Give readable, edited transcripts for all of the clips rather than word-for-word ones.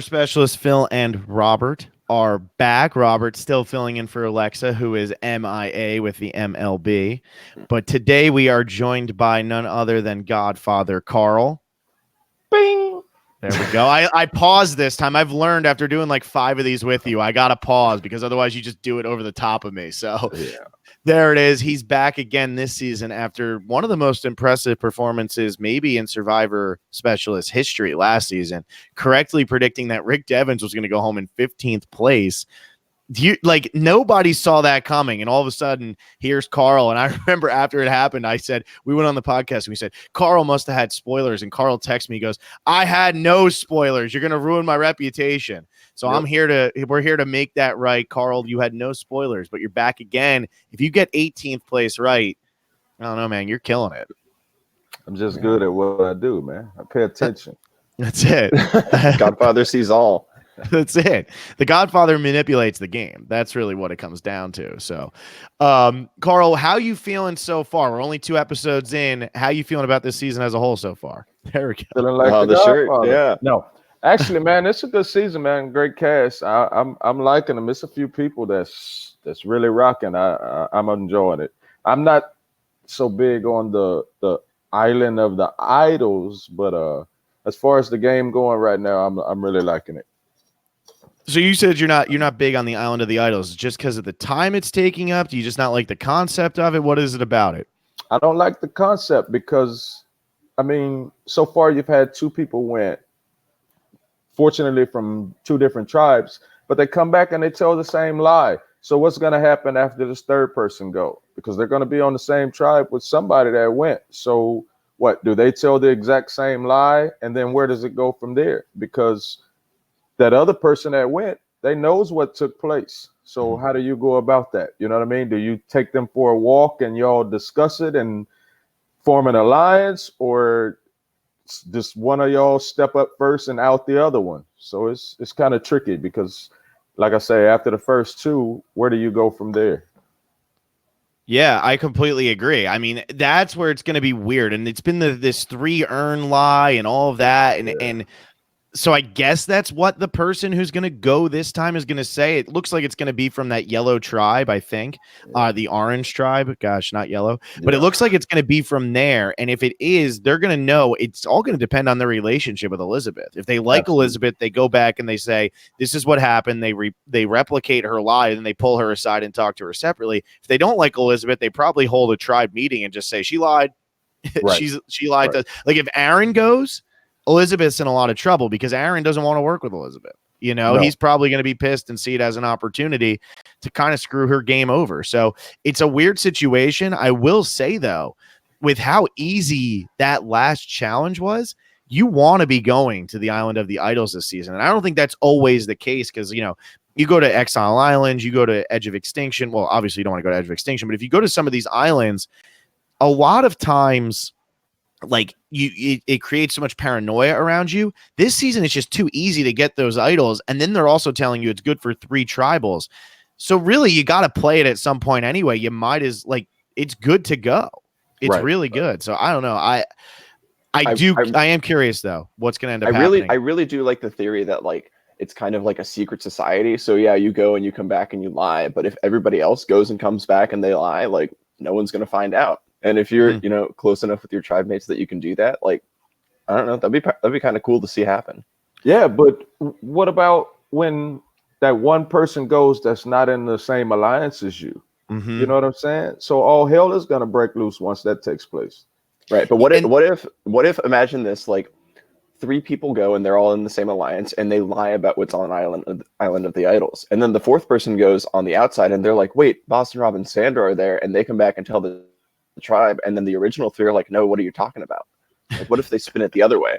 Specialist Phil and Robert are back. Robert still filling in for Alexa, who is MIA with the MLB. But today we are joined by none other than Godfather Carl. Bing. There we go. I paused this time. I've learned after doing like 5 of these with you, I got to pause because otherwise you just do it over the top of me. So there it is. He's back again this season after one of the most impressive performances maybe in Survivor Specialist history last season, correctly predicting that Rick Devens was going to go home in 15th place. Nobody saw that coming, and all of a sudden here's Carl. And I remember after it happened, I said, we went on the podcast and we said Carl must have had spoilers, and Carl texted me, he goes, I had no spoilers, you're gonna ruin my reputation. So we're here to make that right. Carl, you had no spoilers, but you're back again. If you get 18th place right, I don't know, man, you're killing it. I'm just good at what I do, man. I pay attention. That's it. Godfather sees all. That's it. The Godfather manipulates the game. That's really what it comes down to. So, Carl, how you feeling so far? We're only 2 episodes in. How you feeling about this season as a whole so far? There we go. Feeling like the shirt. Yeah. No, actually, man, it's a good season, man. Great cast. I'm liking them. It's a few people that's really rocking. I'm enjoying it. I'm not so big on the island of the idols, but as far as the game going right now, I'm really liking it. So you said you're not big on the Island of the Idols just because of the time it's taking up? Do you just not like the concept of it? What is it about it? I don't like the concept because, I mean, so far you've had 2 people win, fortunately from 2 different tribes, but they come back and they tell the same lie. So what's going to happen after this 3rd person go? Because they're going to be on the same tribe with somebody that went. So what, do they tell the exact same lie? And then where does it go from there? Because that other person that went, they knows what took place. So how do you go about that? You know what I mean? Do you take them for a walk and y'all discuss it and form an alliance, or just one of y'all step up first and out the other one? So it's kind of tricky because, like I say, after the first 2, where do you go from there? Yeah, I completely agree. I mean, that's where it's going to be weird. And it's been this 3 earn lie and all of that. And so I guess that's what the person who's going to go this time is going to say. It looks like it's going to be from that yellow tribe, I think, the orange tribe. Gosh, not yellow. But it looks like it's going to be from there. And if it is, they're going to know. It's all going to depend on their relationship with Elizabeth. If they like Elizabeth, they go back and they say, this is what happened. They replicate her lie, and they pull her aside and talk to her separately. If they don't like Elizabeth, they probably hold a tribe meeting and just say, she lied. Right. She lied. Right. Like if Aaron goes, Elizabeth's in a lot of trouble because Aaron doesn't want to work with Elizabeth. You know, he's probably going to be pissed and see it as an opportunity to kind of screw her game over. So it's a weird situation. I will say, though, with how easy that last challenge was, you want to be going to the Island of the Idols this season. And I don't think that's always the case because, you know, you go to Exile Island, you go to Edge of Extinction. Well, obviously you don't want to go to Edge of Extinction, but if you go to some of these islands, a lot of times, like it creates so much paranoia around you. This season, it's just too easy to get those idols. And then they're also telling you it's good for 3 tribals. So really, you got to play it at some point anyway. You might it's good to go. It's really good. So I don't know. I am curious though, what's going to end up happening. I really do like the theory that like, it's kind of like a secret society. So yeah, you go and you come back and you lie. But if everybody else goes and comes back and they lie, like no one's going to find out. And if you're, you know, close enough with your tribe mates that you can do that, like, I don't know, that'd be kind of cool to see happen. Yeah, but what about when that one person goes that's not in the same alliance as you? Mm-hmm. You know what I'm saying? So all hell is gonna break loose once that takes place. Right. But what if imagine this, like 3 people go and they're all in the same alliance and they lie about what's on Island of the Idols. And then the 4th person goes on the outside and they're like, wait, Boston Rob and Sandra are there, and they come back and tell the tribe, and then the original 3 are like, no, what are you talking about? Like, what if they spin it the other way?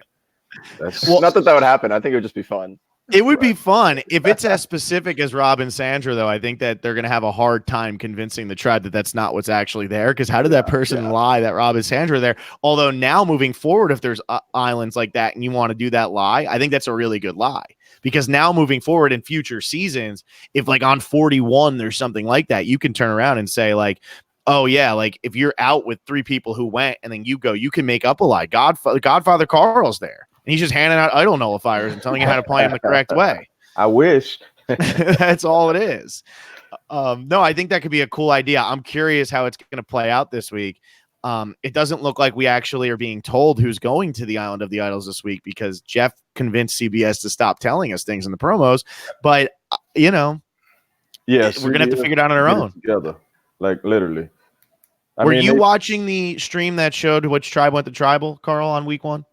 Not that would happen. I think it would just be fun. It would be fun if it's as specific as Rob and Sandra, though. I think that they're going to have a hard time convincing the tribe that that's not what's actually there. Because how did that person lie that Rob and Sandra are there? Although now moving forward, if there's islands like that and you want to do that lie, I think that's a really good lie. Because now moving forward in future seasons, if like on 41 there's something like that, you can turn around and say like, oh yeah, like if you're out with 3 people who went and then you go, you can make up a lie. Godfather Carl's there. and he's just handing out idol nullifiers and telling you how to play them the correct way. I wish. That's all it is. No, I think that could be a cool idea. I'm curious how it's going to play out this week. It doesn't look like we actually are being told who's going to the Island of the Idols this week because Jeff convinced CBS to stop telling us things in the promos. But, yes, we're going to have to figure it out on our own. Together, like literally. Were you watching the stream that showed which tribe went to tribal, Carl, on week 1?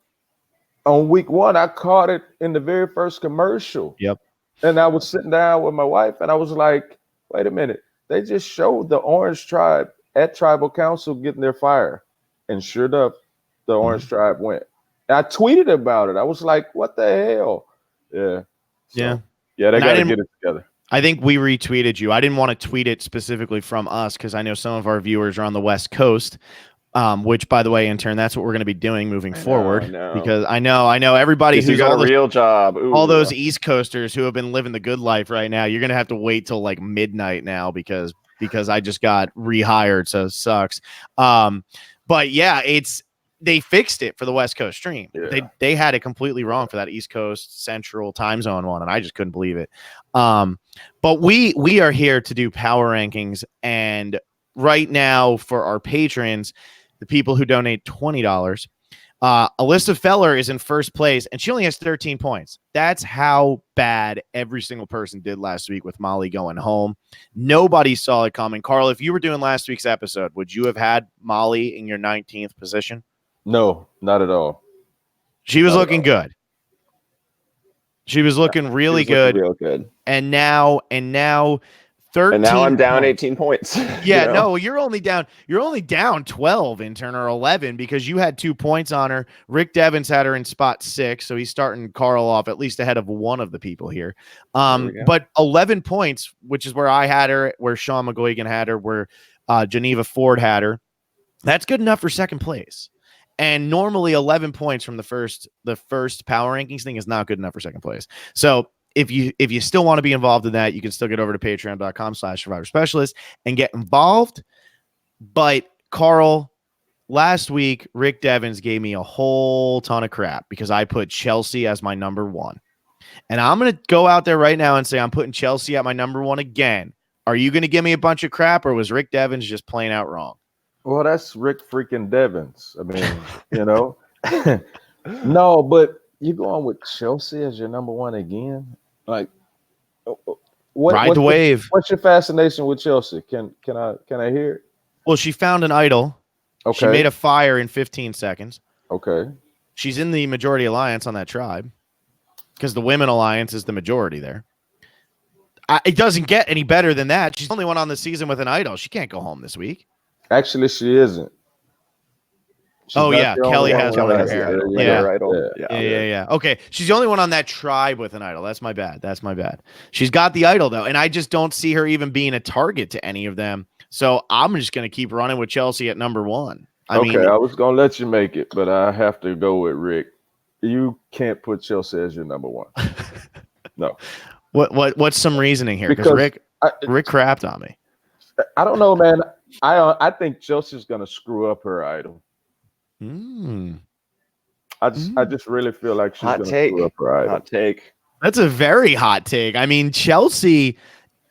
On week 1, I caught it in the very first commercial. Yep. And I was sitting down with my wife, and I was like, wait a minute. They just showed the Orange Tribe at Tribal Council getting their fire. And sure enough, the Orange Tribe went. And I tweeted about it. I was like, what the hell? Yeah. So, yeah, they got to get it together. I think we retweeted you. I didn't want to tweet it specifically from us because I know some of our viewers are on the West Coast, which, by the way, Intern, that's what we're going to be doing moving forward. Because I know everybody who's got a real job. Ooh, all those East Coasters who have been living the good life right now, you're going to have to wait till like midnight now because I just got rehired, so it sucks. But yeah, they fixed it for the West Coast stream. Yeah. They had it completely wrong for that East Coast Central time zone one, and I just couldn't believe it. But we are here to do power rankings, and right now for our patrons, the people who donate $20, Alyssa Feller is in first place, and she only has 13 points. That's how bad every single person did last week with Molly going home. Nobody saw it coming. Carl, if you were doing last week's episode, would you have had Molly in your 19th position? No, not at all. She was looking good. She was looking really good. Real good. And now 13. And now I'm down 18 points. Yeah, no, you're only down 12, Intern, or 11 because you had 2 points on her. Rick Devens had her in spot 6, so he's starting Carl off at least ahead of one of the people here. But 11 points, which is where I had her, where Sean McGuigan had her, where Geneva Ford had her. That's good enough for second place. And normally 11 points from the first power rankings thing is not good enough for second place. So if you still want to be involved in that, you can still get over to patreon.com/Survivor Specialist and get involved. But Carl, last week, Rick Devens gave me a whole ton of crap because I put Chelsea as my number 1. And I'm going to go out there right now and say I'm putting Chelsea at my number 1 again. Are you going to give me a bunch of crap, or was Rick Devens just plain out wrong? Well, that's Rick freaking Devens. I mean, no, but you going with Chelsea as your number 1 again? Like, ride the wave. What's your fascination with Chelsea? Can I hear it? Well, she found an idol. Okay. She made a fire in 15 seconds. Okay. She's in the majority alliance on that tribe because the women alliance is the majority there. It doesn't get any better than that. She's the only one on the season with an idol. She can't go home this week. Actually, she isn't. Kelly has one in her hair. Yeah. Okay, she's the only one on that tribe with an idol. That's my bad. She's got the idol, though, and I just don't see her even being a target to any of them. So I'm just going to keep running with Chelsea at number 1. I was going to let you make it, but I have to go with Rick. You can't put Chelsea as your number 1. No. What's some reasoning here? Because Rick crapped on me. I don't know, man. I think Chelsea's going to screw up her idol. I just really feel like she's going to screw up her idol. Hot take. That's a very hot take. I mean, Chelsea,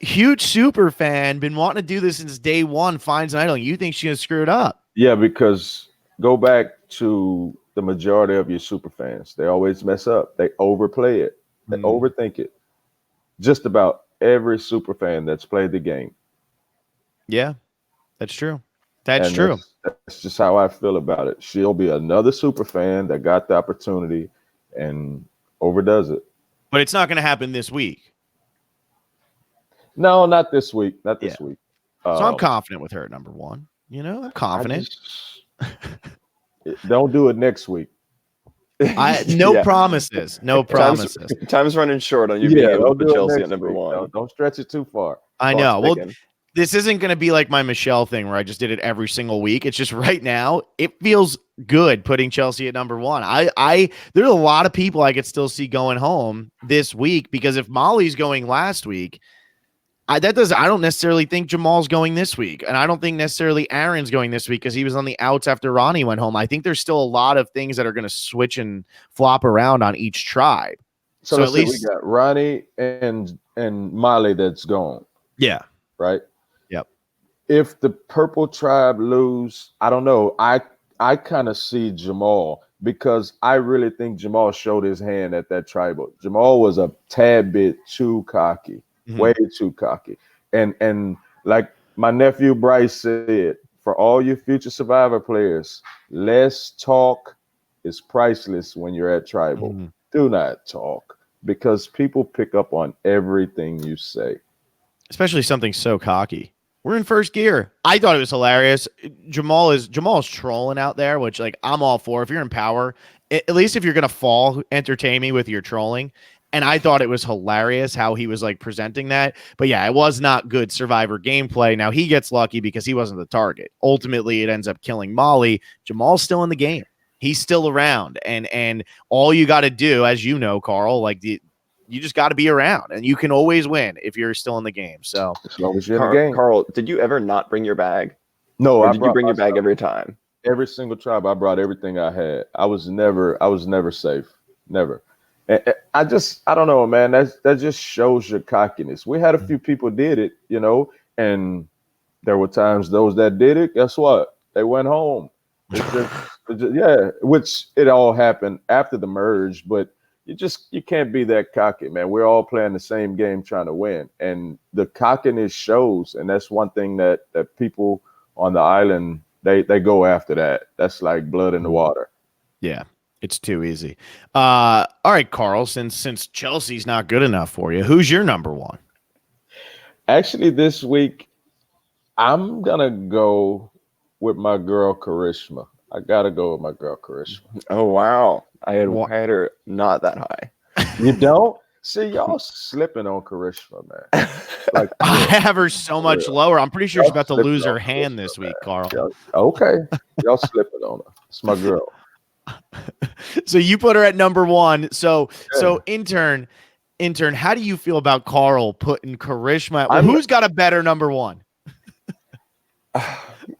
huge super fan, been wanting to do this since day 1, finds an idol. You think she's going to screw it up? Yeah, because go back to the majority of your super fans. They always mess up. They overplay it. They overthink it. Just about every super fan that's played the game. Yeah, that's true. That's true. That's just how I feel about it. She'll be another super fan that got the opportunity and overdoes it. But it's not going to happen this week. No, not this week. Not this week. So I'm confident with her at number 1. I'm confident. Don't do it next week. No promises. No promises. Time's running short on you being able to put Chelsea at number 1. Don't stretch it too far. I know. Well, this isn't going to be like my Michelle thing where I just did it every single week. It's just right now it feels good putting Chelsea at number 1. There's a lot of people I could still see going home this week because if Molly's going last week, I don't necessarily think Jamal's going this week, and I don't think necessarily Aaron's going this week because he was on the outs after Ronnie went home. I think there's still a lot of things that are going to switch and flop around on each tribe. So at least we got Ronnie and Molly that's gone. Yeah. Right. Yep. If the purple tribe lose, I don't know. I kind of see Jamal because I really think Jamal showed his hand at that tribal. Jamal was a tad bit too cocky. Way too cocky. And like my nephew Bryce said, for all you future Survivor players, less talk is priceless when you're at tribal. Do not talk because people pick up on everything you say. Especially something so cocky. We're in first gear. I thought it was hilarious. Jamal's trolling out there, which like I'm all for. If you're in power, at least if you're gonna fall, entertain me with your trolling. And I thought it was hilarious how he was like presenting that. But yeah, it was not good Survivor gameplay. Now he gets lucky because he wasn't the target. Ultimately, it ends up killing Molly. Jamal's still in the game. He's still around. And all you got to do, as you know, Carl, like you just got to be around. And you can always win if you're still in the game. So as long as you're in the game. Carl, did you ever not bring your bag? No, or did you bring your bag every time? Every single tribe, I brought everything I had. I was never safe. Never. I don't know, man. That just shows your cockiness. We had a few people did it, and there were times those that did it, guess what? They went home. Which it all happened after the merge, but you can't be that cocky, man. We're all playing the same game trying to win. And the cockiness shows, and that's one thing that people on the island, they go after that. That's like blood in the water. Yeah. It's too easy. All right, Carl, since Chelsea's not good enough for you, who's your number one? Actually, this week, I'm going to go with my girl, Karishma. I got to go with my girl, Karishma. Oh, wow. I had her not that high. You don't? See, y'all slipping on Karishma, man. Like, I have her so much lower. I'm pretty sure she's about to lose her hand this week, Carl. Okay. Y'all slipping on her. It's my girl. So you put her at number one. So intern, how do you feel about Carl putting Karishma? Who's got a better number one?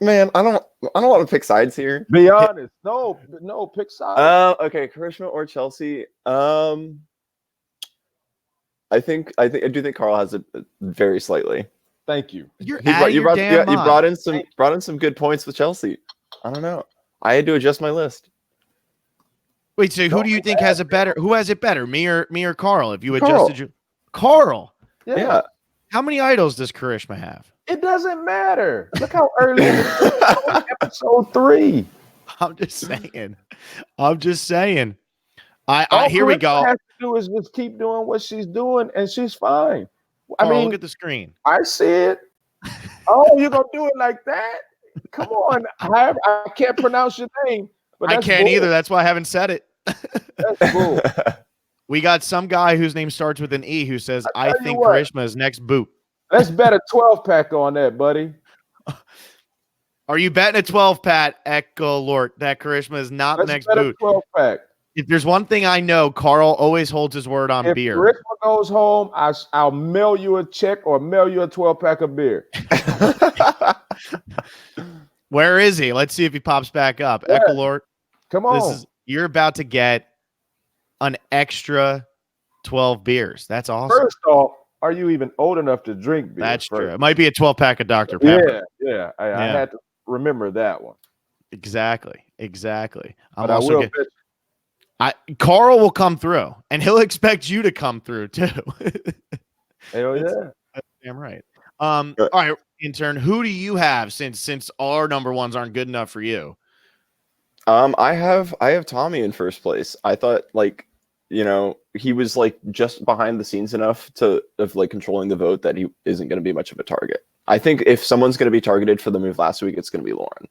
Man, I don't want to pick sides here. Be honest. No, pick sides. Okay, Karishma or Chelsea. I do think Carl has it very slightly. Thank you. You brought in some good points with Chelsea. I don't know. I had to adjust my list. Wait, so who do you think has it better? Who has it better, me or Carl? If you adjusted you, Carl. Yeah. How many idols does Karishma have? It doesn't matter. Look how early episode 3. I'm just saying. Here we go. All has to do is just keep doing what she's doing, and she's fine. Carl, look at the screen. I see it. Oh, you're gonna do it like that? Come on. I can't pronounce your name. I can't either. That's why I haven't said it. That's cool. We got some guy whose name starts with an E who says, I think Karishma is next boot. Let's bet a 12-pack on that, buddy. Are you betting a 12-pack, Echo Lord, that Karishma is not the next boot? 12-pack. If there's one thing I know, Carl always holds his word on beer. If Karishma goes home, I'll mail you a check or mail you a 12-pack of beer. Where is he? Let's see if he pops back up. Yeah. Echo Lord. Come on. You're about to get an extra 12 beers. That's awesome. First off, are you even old enough to drink beer? That's true. It might be a 12-pack of Dr. Pepper. Yeah. I had to remember that one. Exactly. Carl will come through, and he'll expect you to come through too. Hell yeah. That's damn right. All right, intern, who do you have since our number ones aren't good enough for you? I have Tommy in first place. I thought he was like just behind the scenes enough of controlling the vote that he isn't going to be much of a target. I think if someone's going to be targeted for the move last week, it's going to be Lauren.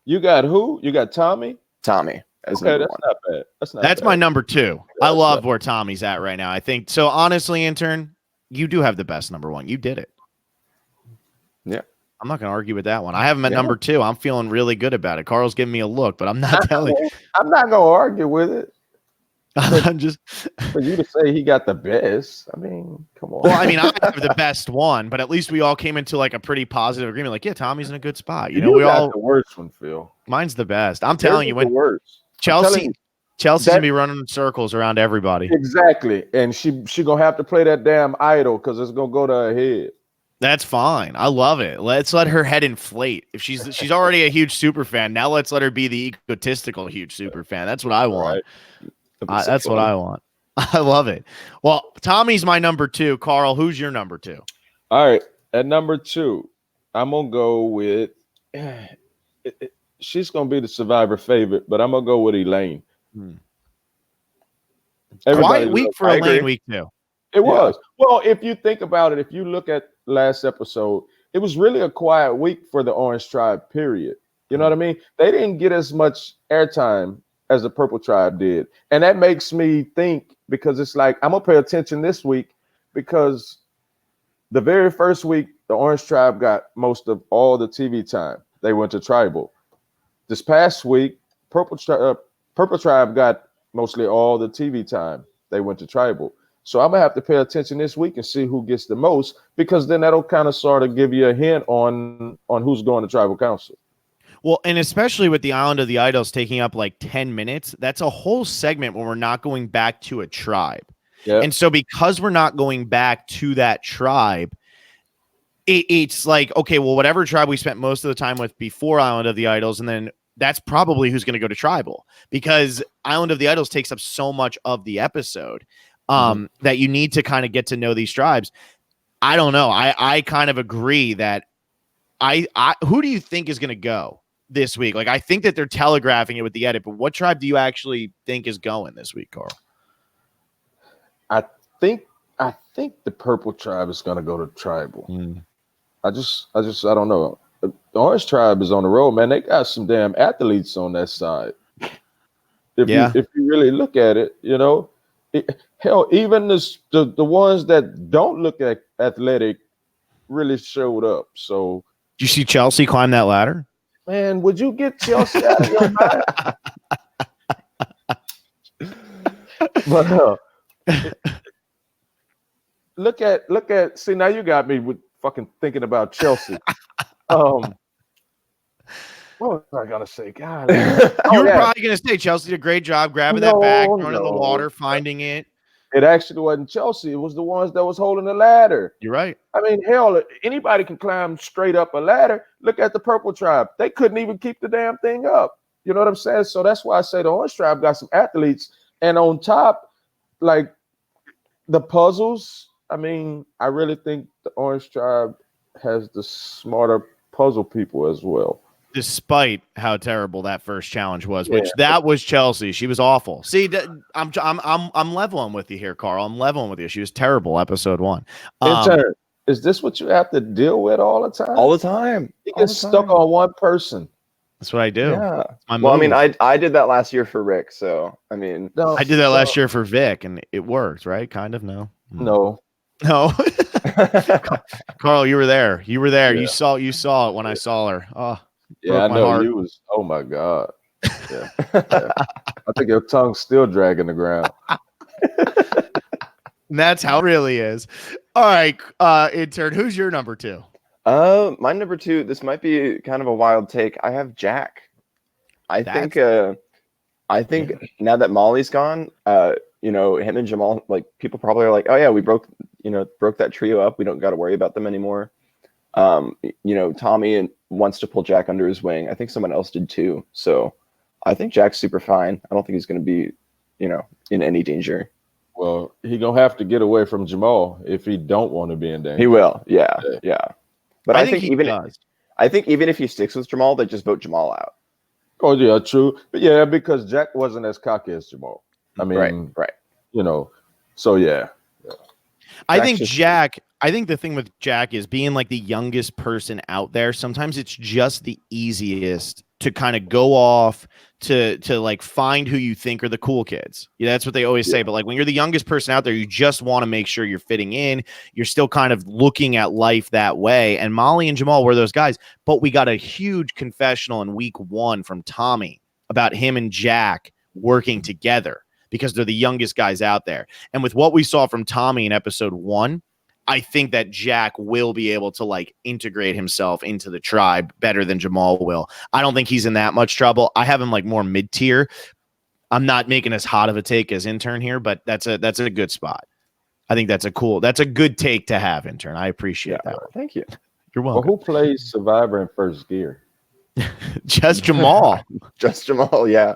You got who? You got Tommy? Tommy. Okay, that's not bad. That's my number 2. I love where Tommy's at right now. I think so. Honestly, intern, you do have the best number 1. You did it. Yeah. I'm not going to argue with that one. I have him at number 2. I'm feeling really good about it. Carl's giving me a look, but I'm not telling you. I'm not going to argue with it. I'm just For you to say he got the best, I mean, come on. well, I mean, I have the best one, but at least we all came into like a pretty positive agreement. Like, yeah, Tommy's in a good spot. You know, we got all the worst one, Phil. mine's the best. I'm telling you, the when worst. Chelsea's that, gonna be running in circles around everybody. Exactly, and she gonna have to play that damn idol because it's gonna go to her head. That's fine. I love it. Let's let her head inflate. If she's already a huge super fan, now let's let her be the egotistical huge super fan. That's what I want. Right. That's what I want. I love it. Well, Tommy's my number 2. Carl, who's your number 2? All right, at number 2, I'm gonna go with. She's gonna be the Survivor favorite, but I'm gonna go with Elaine. Quiet week for Elaine week 2. It was. Well, if you think about it, if you look at last episode, it was really a quiet week for the Orange Tribe, period. You know what I mean? They didn't get as much airtime as the Purple Tribe did. And that makes me think, because it's like, I'm going to pay attention this week, because the very first week, the Orange Tribe got most of all the TV time. They went to Tribal. This past week, Purple Tribe got mostly all the TV time. They went to Tribal. So I'm gonna have to pay attention this week and see who gets the most, because then that'll kind of sort of give you a hint on who's going to Tribal Council. Well, and especially with the Island of the Idols taking up like 10 minutes, that's a whole segment when we're not going back to a tribe. Yeah. And so because we're not going back to that tribe, it's like, okay, well, whatever tribe we spent most of the time with before Island of the Idols, and then that's probably who's going to go to Tribal, because Island of the Idols takes up so much of the episode. That you need to kind of get to know these tribes. I don't know. I kind of agree that who do you think is going to go this week? Like, I think that they're telegraphing it with the edit, but what tribe do you actually think is going this week, Carl? I think the Purple Tribe is going to go to Tribal. I don't know. The Orange Tribe is on the road, man. They got some damn athletes on that side. If you really look at it, you know. Hell, even the ones that don't look athletic really showed up. So, did you see Chelsea climb that ladder? Man, would you get Chelsea out of your mind? But look at. See, now you got me with fucking thinking about Chelsea. What was I gonna say? God, you were probably gonna say Chelsea did a great job grabbing that bag, throwing it in the water, finding it. It actually wasn't Chelsea. It was the ones that was holding the ladder. You're right. I mean, hell, anybody can climb straight up a ladder. Look at the Purple Tribe. They couldn't even keep the damn thing up. You know what I'm saying? So that's why I say the Orange Tribe got some athletes. And on top, like the puzzles, I mean, I really think the Orange Tribe has the smarter puzzle people as well. Despite how terrible that first challenge was, which that was Chelsea. She was awful. See, I'm leveling with you here, Carl. I'm leveling with you. She was terrible, episode 1. Intern, is this what you have to deal with all the time? All the time. You get stuck on one person. That's what I do. Yeah. Well, I mean, I did that last year for Rick, so I mean, I did that last year for Vic, and it worked, right? Kind of. No. Carl, you were there. Yeah. You saw it when I saw her. Oh. Yeah, I know you was. Oh my God. Yeah. I think your tongue's still dragging the ground. And that's how it really is. All right, Intern, who's your number 2? My number 2. This might be kind of a wild take. I have Jack. I think now that Molly's gone, you know, him and Jamal, like, people probably are like, oh yeah, we broke that trio up. We don't got to worry about them anymore. You know, Tommy wants to pull Jack under his wing. I think someone else did too. So I think Jack's super fine. I don't think he's going to be, you know, in any danger. Well, he gonna have to get away from Jamal if he don't want to be in danger. He will. Yeah. But I think even if he sticks with Jamal, they just vote Jamal out. Oh yeah, true. But yeah, because Jack wasn't as cocky as Jamal. I mean, right. You know, so yeah. I think the thing with Jack is being like the youngest person out there. Sometimes it's just the easiest to kind of go off to like find who you think are the cool kids. Yeah, that's what they always say. But like when you're the youngest person out there, you just want to make sure you're fitting in. You're still kind of looking at life that way. And Molly and Jamal were those guys. But we got a huge confessional in week 1 from Tommy about him and Jack working together. because they're the youngest guys out there. And with what we saw from Tommy in episode 1, I think that Jack will be able to like integrate himself into the tribe better than Jamal will. I don't think he's in that much trouble. I have him like more mid-tier. I'm not making as hot of a take as Intern here, but that's a good spot. I think that's a good take to have, Intern. I appreciate that one. Thank you. You're Well, welcome. who plays Survivor in first gear? Just Jamal. Just Jamal, yeah.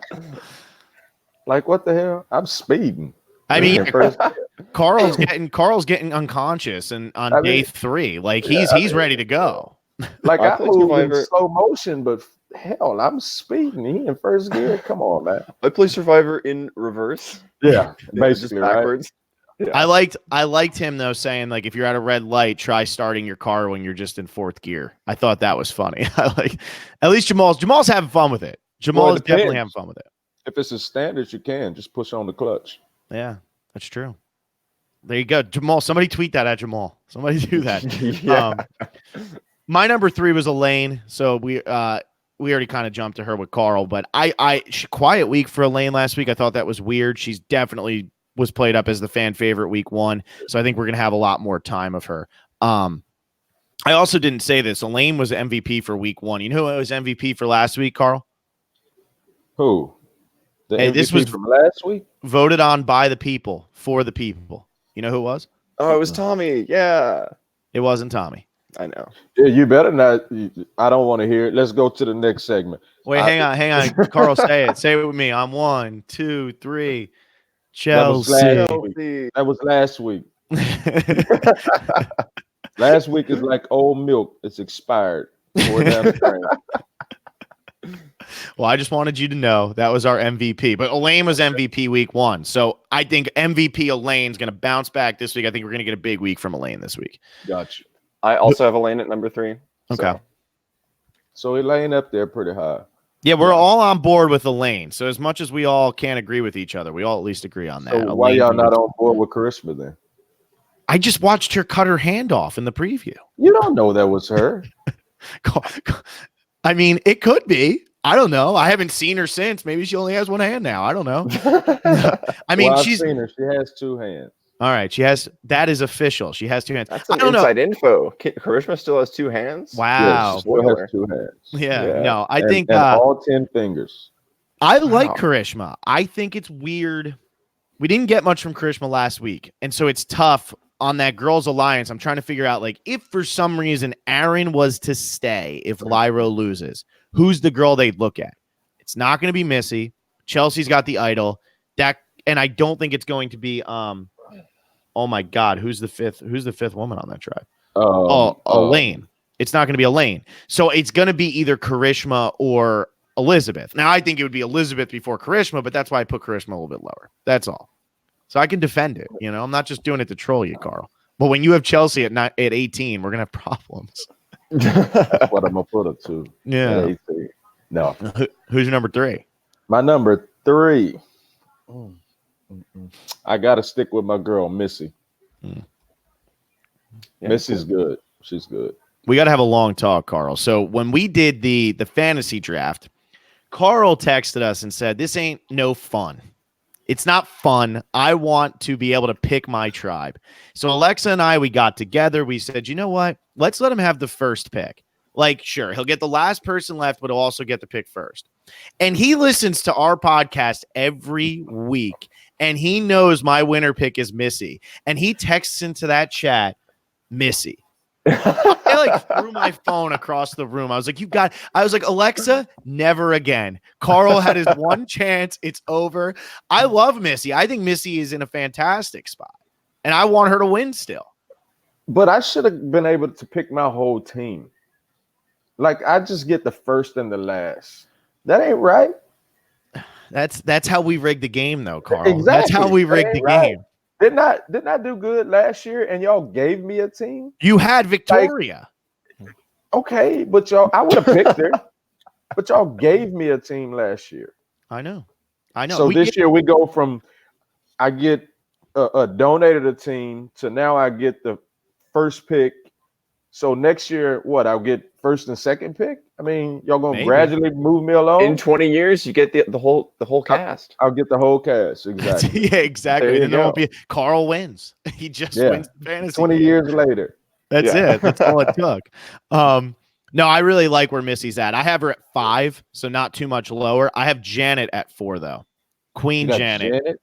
Like, what the hell? I'm speeding. I mean, In first gear. Carl's getting unconscious and on day 3. Like he's ready to go. Like I I played move in Survivor. slow motion, but hell, I'm speeding. He in first gear. Come on, man. I play Survivor in reverse. Yeah, Just basically, right? backwards. Yeah. I liked him though saying like if you're at a red light, try starting your car when you're just in 4th gear. I thought that was funny. I like at least Jamal's having fun with it. Jamal Well, it is definitely depends. having fun with it. If it's a standard, you can just push on the clutch. Yeah, that's true. There you go, Jamal. Somebody tweet that at Jamal. Somebody do that. Yeah. My number 3 was Elaine, so we already kind of jumped to her with Carl, but quiet week for Elaine last week. I thought that was weird. She's definitely was played up as the fan favorite week 1, so I think we're gonna have a lot more time of her. I also didn't say this. Elaine was MVP for week 1. You know who was MVP for last week, Carl? Who? The Hey, MVP this was from last week. voted on by the people for the people. You know who it was? Oh, it was Tommy. Yeah. It wasn't Tommy. I know. Yeah, you better not. I don't want to hear it. Let's go to the next segment. Wait, hang on. Carl, say it. Say it with me. I'm 1, 2, 3. Chelsea. That was last week. Last week is like old milk. It's expired. Pour it down the drain. Well, I just wanted you to know that was our MVP. But Elaine was MVP week 1. So I think MVP Elaine's going to bounce back this week. I think we're going to get a big week from Elaine this week. Gotcha. I also have Elaine at number 3. Okay. So Elaine up there pretty high. Yeah, we're all on board with Elaine. So as much as we all can't agree with each other, we all at least agree on that. So why Elaine y'all can not get- on board with Karishma then? I just watched her cut her hand off in the preview. You don't know that was her. I mean, it could be. I don't know. I haven't seen her since. Maybe she only has one hand now. I don't know. I mean, Well, I've she's seen her. She has 2 hands. all right. She has that is official. She has 2 hands. That's I some don't know. inside info. Karishma still has 2 hands. Yeah, Wow. she still has 2 hands. Yeah. Yeah. No, I And- think and all 10 fingers. I like Wow. Karishma. I think it's weird. We didn't get much from Karishma last week, and so it's tough on that girls' alliance. I'm trying to figure out like if for some reason Aaron was to stay, if Lyra loses, who's the girl they'd look at? It's not going to be Missy. Chelsea's got the idol. And I don't think it's going to be oh my God, who's the fifth woman on that tribe? Elaine. It's not going to be Elaine. So it's going to be either Karishma or Elizabeth. Now I think it would be Elizabeth before Karishma, but that's why I put Karishma a little bit lower. That's all. So I can defend it. You know, I'm not just doing it to troll you, Carl. But when you have Chelsea at 18, we're going to have problems. That's what I'm going to put her to. Yeah. At 18. No. Who's your number 3? My number 3. I got to stick with my girl, Missy. Yeah, Missy's good. She's good. We got to have a long talk, Carl. So when we did the fantasy draft, Carl texted us and said, this ain't no fun. It's not fun. I want to be able to pick my tribe. So Alexa and I, we got together. We said, you know what? Let's let him have the first pick. Like, sure, he'll get the last person left, but he'll also get the pick first. And he listens to our podcast every week, and he knows my winner pick is Missy. And he texts into that chat, Missy. I like threw my phone across the room. I was like, Alexa, never again. Carl had his one chance. It's over. I love Missy. I think Missy is in a fantastic spot, and I want her to win still. But I should have been able to pick my whole team. Like, I just get the first and the last. That ain't right. That's how we rigged the game, though, Carl. Exactly. That's how we That rigged ain't the right. game. Didn't I do good last year and y'all gave me a team? You had Victoria. Okay, but y'all, I would have picked her. But y'all gave me a team last year. I know. So this year we go from I get donated a team to now I get the first pick So next year, what? I'll get first and second pick. I mean, y'all gonna Maybe. gradually move me along. In 20 years, you get the whole cast. I'll get the whole cast. Exactly. Yeah, exactly. There you Then there won't go. be Carl wins. He just Yeah. wins the fantasy 20 game. years later. That's Yeah. it. That's all it took. No, I really like where Missy's at. I have her at 5, so not too much lower. I have Janet at 4, though. Queen You got Janet.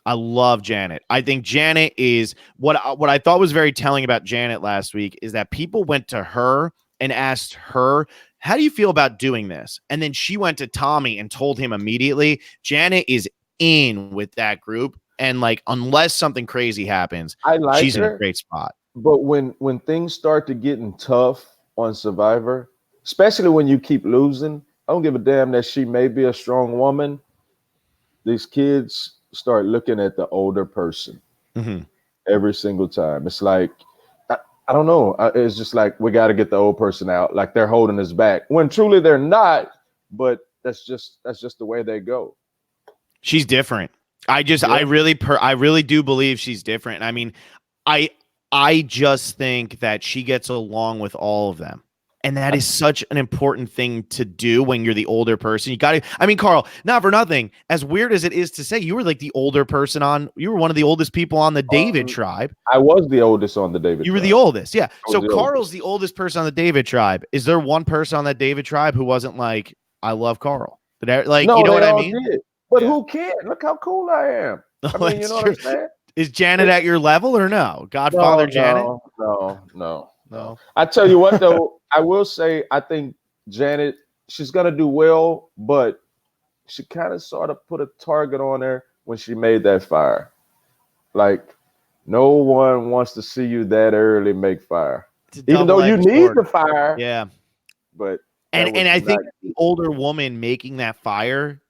I love Janet. I think Janet is what I thought was very telling about Janet last week is that people went to her and asked her, how do you feel about doing this? And then she went to Tommy and told him immediately. Janet is in with that group. And like, unless something crazy happens, I like she's her, in a great spot. But when things start to getting tough on Survivor, especially when you keep losing, I don't give a damn that she may be a strong woman. These kids start looking at the older person every single time. It's like, I don't know. It's just like, we got to get the old person out. Like they're holding us back when truly they're not, but that's just the way they go. She's different. I really do believe she's different. I mean, I just think that she gets along with all of them. And that is such an important thing to do when you're the older person. You got to, I mean, Carl, not for nothing, as weird as it is to say, you were like the older person you were one of the oldest people on the David tribe. I was the oldest on the David You were tribe. the oldest. Yeah. So Carl's oldest. the oldest person on the David tribe. Is there one person on that David tribe who wasn't like, I love Carl? No, you know what I mean? Did. But who cared? Look how cool I am. I mean, you know what I'm saying? Is Janet at your level or no? Godfather Janet? No. I tell you what, though, I will say I think Janet, she's going to do well, but she kind of sort of put a target on her when she made that fire. Like, no one wants to see you that early make fire. Even though you need the fire. Yeah. But and I think the older woman making that fire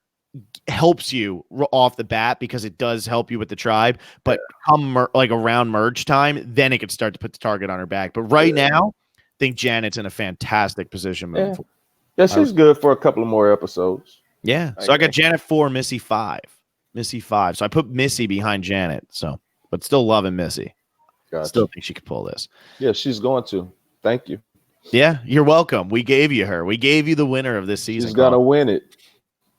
helps you off the bat because it does help you with the tribe, but come like around merge time, then it could start to put the target on her back. But right now, I think Janet's in a fantastic position moving forward. Yeah, she's good for a couple of more episodes. Yeah. So I got Janet 4, Missy 5. So I put Missy behind Janet. So, but still loving Missy. Gotcha. Still think she could pull this. Yeah, she's going to. Thank you. Yeah, you're welcome. We gave you her. We gave you the winner of this season. She's gonna win it.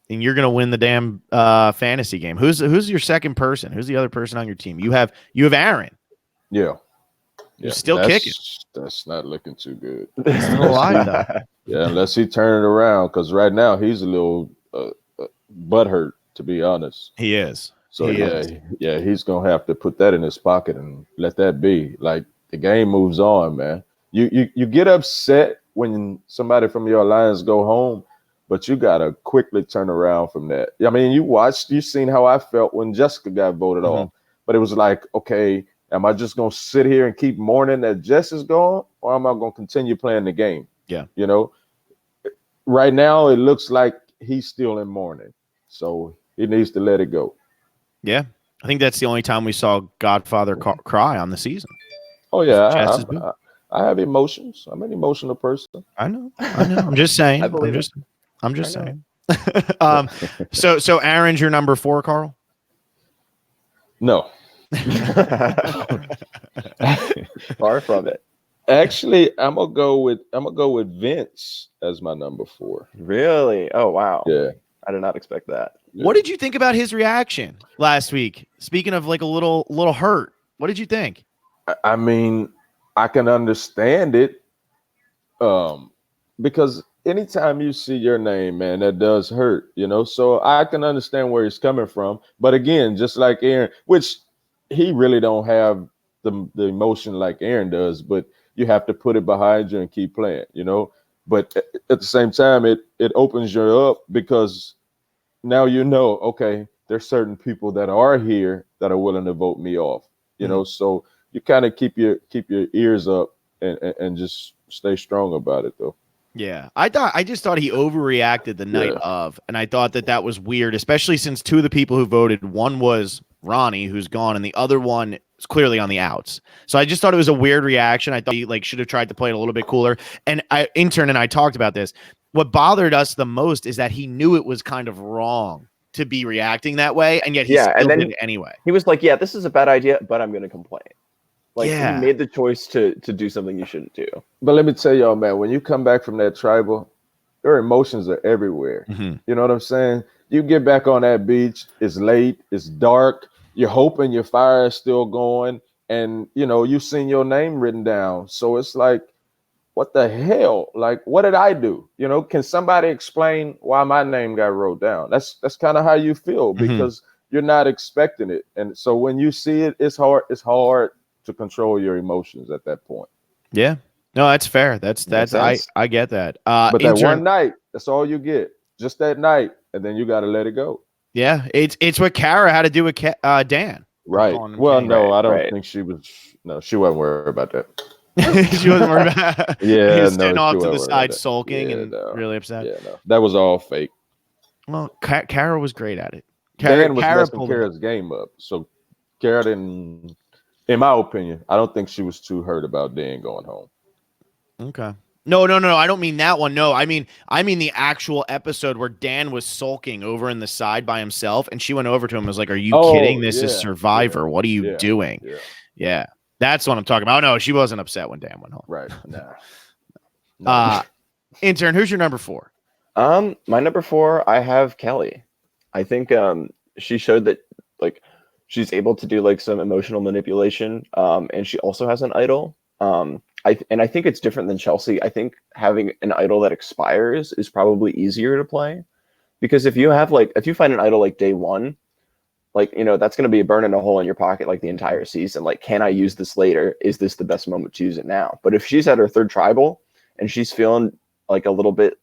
And you're gonna win the damn fantasy game. Who's your second person? Who's the other person on your team? You have Aaron. Yeah. You're still kicking. That's not looking too good. He's still alive though. Yeah, unless he turn it around, because right now he's a little butthurt, to be honest. He is. So he's gonna have to put that in his pocket and let that be. Like the game moves on, man. You get upset when somebody from your alliance go home, but you gotta quickly turn around from that. I mean, you seen how I felt when Jessica got voted off, but it was like, okay, am I just gonna sit here and keep mourning that Jess is gone, or am I gonna continue playing the game? Yeah, you know. Right now, it looks like he's still in mourning, so he needs to let it go. Yeah, I think that's the only time we saw Godfather cry on the season. Oh yeah, I have emotions. I'm an emotional person. I know. I'm just saying. I'm just saying. So Aaron's your number 4, Carl? No. Far from it. Actually, I'm gonna go with Vince as my number 4. Really? Oh wow. Yeah. I did not expect that. What did you think about his reaction last week? Speaking of like a little hurt, what did you think? I mean, I can understand it, because anytime you see your name, man, that does hurt, you know. So I can understand where he's coming from. But again, just like Aaron, which he really don't have the emotion like Aaron does, but you have to put it behind you and keep playing, you know. But at the same time, it opens you up because now you know, okay, there's certain people that are here that are willing to vote me off, you know. So you kind of keep your ears up and just stay strong about it, though. Yeah, I just thought he overreacted the night of, and I thought that was weird, especially since 2 of the people who voted, one was Ronnie, who's gone, and the other one is clearly on the outs. So I just thought it was a weird reaction. I thought he should have tried to play it a little bit cooler. And Intern and I talked about this. What bothered us the most is that he knew it was kind of wrong to be reacting that way, and yet he still did it anyway. He was like, "Yeah, this is a bad idea, but I'm going to complain." Like Yeah. he made the choice to do something you shouldn't do. But let me tell y'all, man, when you come back from that tribal, your emotions are everywhere. Mm-hmm. You know what I'm saying? You get back on that beach, it's late, it's dark, you're hoping your fire is still going, and you've seen your name written down. So it's like, what the hell? Like, what did I do? Can somebody explain why my name got wrote down? That's kind of how you feel, because you're not expecting it. And so when you see it, it's hard to control your emotions at that point. Yeah. No, that's fair. That's I get that. But that one night, that's all you get. Just that night, and then you got to let it go. Yeah, it's what Kara had to do with Dan. Right. Well, no, I don't think she was. No, she wasn't worried about that. She wasn't worried about. Yeah, he was standing off to the side, sulking and really upset. Yeah, no, that was all fake. Well, Kara was great at it. Dan was messing Kara's game up, so Kara didn't. In my opinion, I don't think she was too hurt about Dan going home. Okay. No. I don't mean that one. No, I mean the actual episode where Dan was sulking over in the side by himself, and she went over to him and was like, "Are you kidding? This is Survivor. What are you doing?" Yeah. That's what I'm talking about. Oh, no, she wasn't upset when Dan went home. Right. No. Intern, who's your number 4? My number 4, I have Kelly. I think she showed that like she's able to do like some emotional manipulation. And she also has an idol. I think it's different than Chelsea. I think having an idol that expires is probably easier to play, because if you find an idol like day 1, like, that's going to be a burn in a hole in your pocket like the entire season. Like, can I use this later? Is this the best moment to use it now? But if she's at her 3rd tribal and she's feeling like a little bit,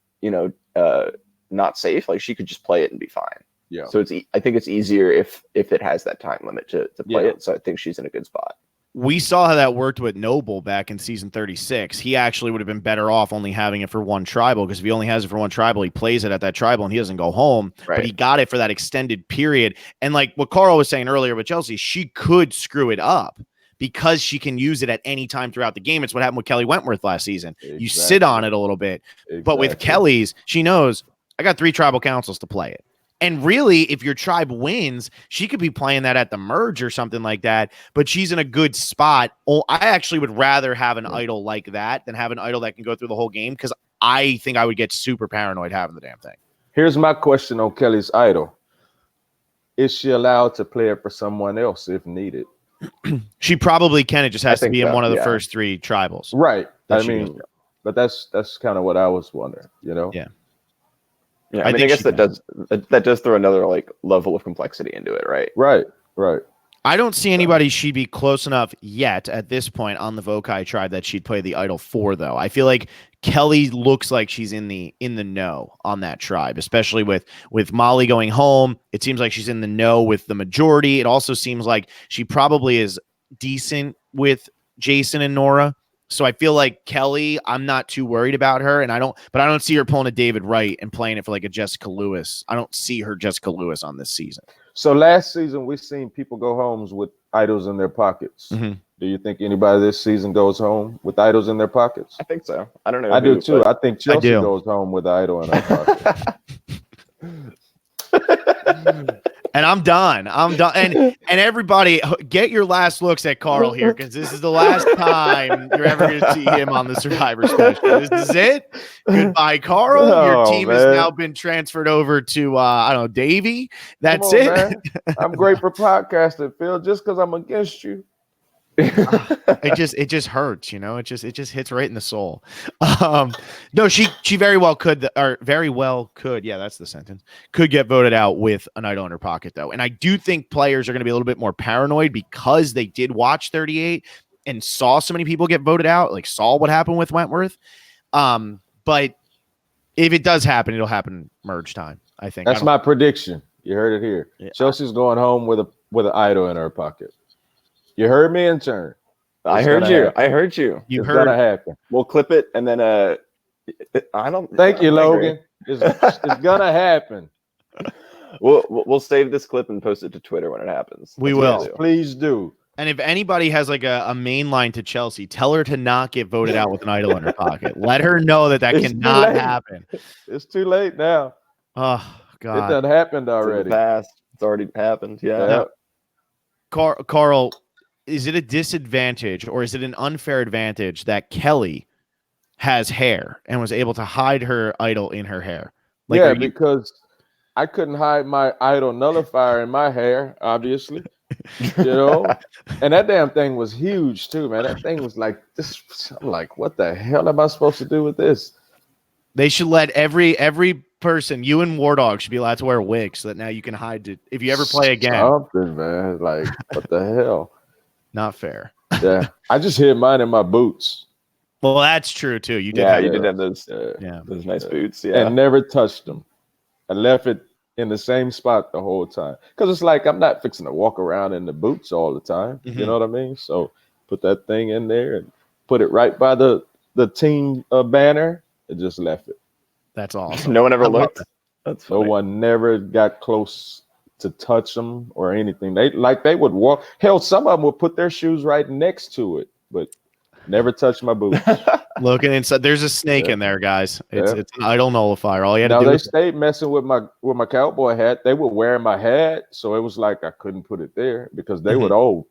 not safe, like she could just play it and be fine. Yeah. So I think it's easier if it has that time limit to play it. So I think she's in a good spot. We saw how that worked with Noble back in season 36. He actually would have been better off only having it for one tribal, because if he only has it for one tribal, he plays it at that tribal and he doesn't go home. Right. But he got it for that extended period. And like what Carl was saying earlier with Chelsea, she could screw it up because she can use it at any time throughout the game. It's what happened with Kelly Wentworth last season. Exactly. You sit on it a little bit. Exactly. But with Kelly's, she knows, I got 3 tribal councils to play it. And really, if your tribe wins, she could be playing that at the merge or something like that, but she's in a good spot. I actually would rather have an idol like that than have an idol that can go through the whole game, because I think I would get super paranoid having the damn thing. Here's my question on Kelly's idol. Is she allowed to play it for someone else if needed? She probably can. It just has to be in one of the first 3 tribals. Right. I mean, but that's kind of what I was wondering, Yeah. Yeah, I guess that does throw another like level of complexity into it, right? Right. I don't see anybody she'd be close enough yet at this point on the Vokai tribe that she'd play the idol for, though. I feel like Kelly looks like she's in the know on that tribe, especially with Molly going home. It seems like she's in the know with the majority. It also seems like she probably is decent with Jason and Nora. So I feel like Kelly, I'm not too worried about her, and I don't see her pulling a David Wright and playing it for like a Jessica Lewis. I don't see her Jessica Lewis on this season. So last season, we've seen people go homes with idols in their pockets. Mm-hmm. Do you think anybody this season goes home with idols in their pockets? I think so. I don't know. I do too. I think Chelsea goes home with an idol in her pocket. And I'm done. And everybody, get your last looks at Carl here, because this is the last time you're ever going to see him on the Survivor Special. This is it. Goodbye, Carl. Your team has now been transferred over to, I don't know, Davey. That's it. Man. I'm great for podcasting, Phil, just because I'm against you. It just hurts, it just hits right in the soul. No, she very well could, yeah, that's the sentence, could get voted out with an idol in her pocket, though. And I do think players are going to be a little bit more paranoid because they did watch 38 and saw so many people get voted out, like saw what happened with Wentworth. But if it does happen, it'll happen merge time, I think. That's my prediction. You heard it here. Yeah. Chelsea's going home with an idol in her pocket. You heard me, Intern. I heard you. I heard you. It's gonna happen. We'll clip it and then I don't. Thank you, Logan. It's gonna happen. We'll save this clip and post it to Twitter when it happens. We will. Please do. And if anybody has like a main line to Chelsea, tell her to not get voted out with an idol in her pocket. Let her know that cannot happen. It's too late now. Oh God, it done happened already. It's already happened. Yeah. Carl. is it a disadvantage or is it an unfair advantage that Kelly has hair and was able to hide her idol in her hair? Like, because I couldn't hide my idol nullifier in my hair, obviously. And that damn thing was huge too, man. That thing was like this. I'm like, what the hell am I supposed to do with this? They should let every person, you and War Dog, should be allowed to wear wigs so that now you can hide it if you ever play again. Something, man. Like, what the hell? Not fair. Yeah, I just hid mine in my boots. Well, that's true too. You did. You did have those. Those nice boots. Yeah, and never touched them. I left it in the same spot the whole time because it's like I'm not fixing to walk around in the boots all the time. You know what I mean? So put that thing in there and put it right by the team banner and just left it. That's awesome. No one ever looked. That's funny. No one never got close to touch them or anything. They would walk. Hell, some of them would put their shoes right next to it, but never touched my boots. Looking inside, there's a snake in there, guys. It's an idol nullifier. All you had to do. They stayed messing with my cowboy hat. They were wearing my hat, so it was like I couldn't put it there because they would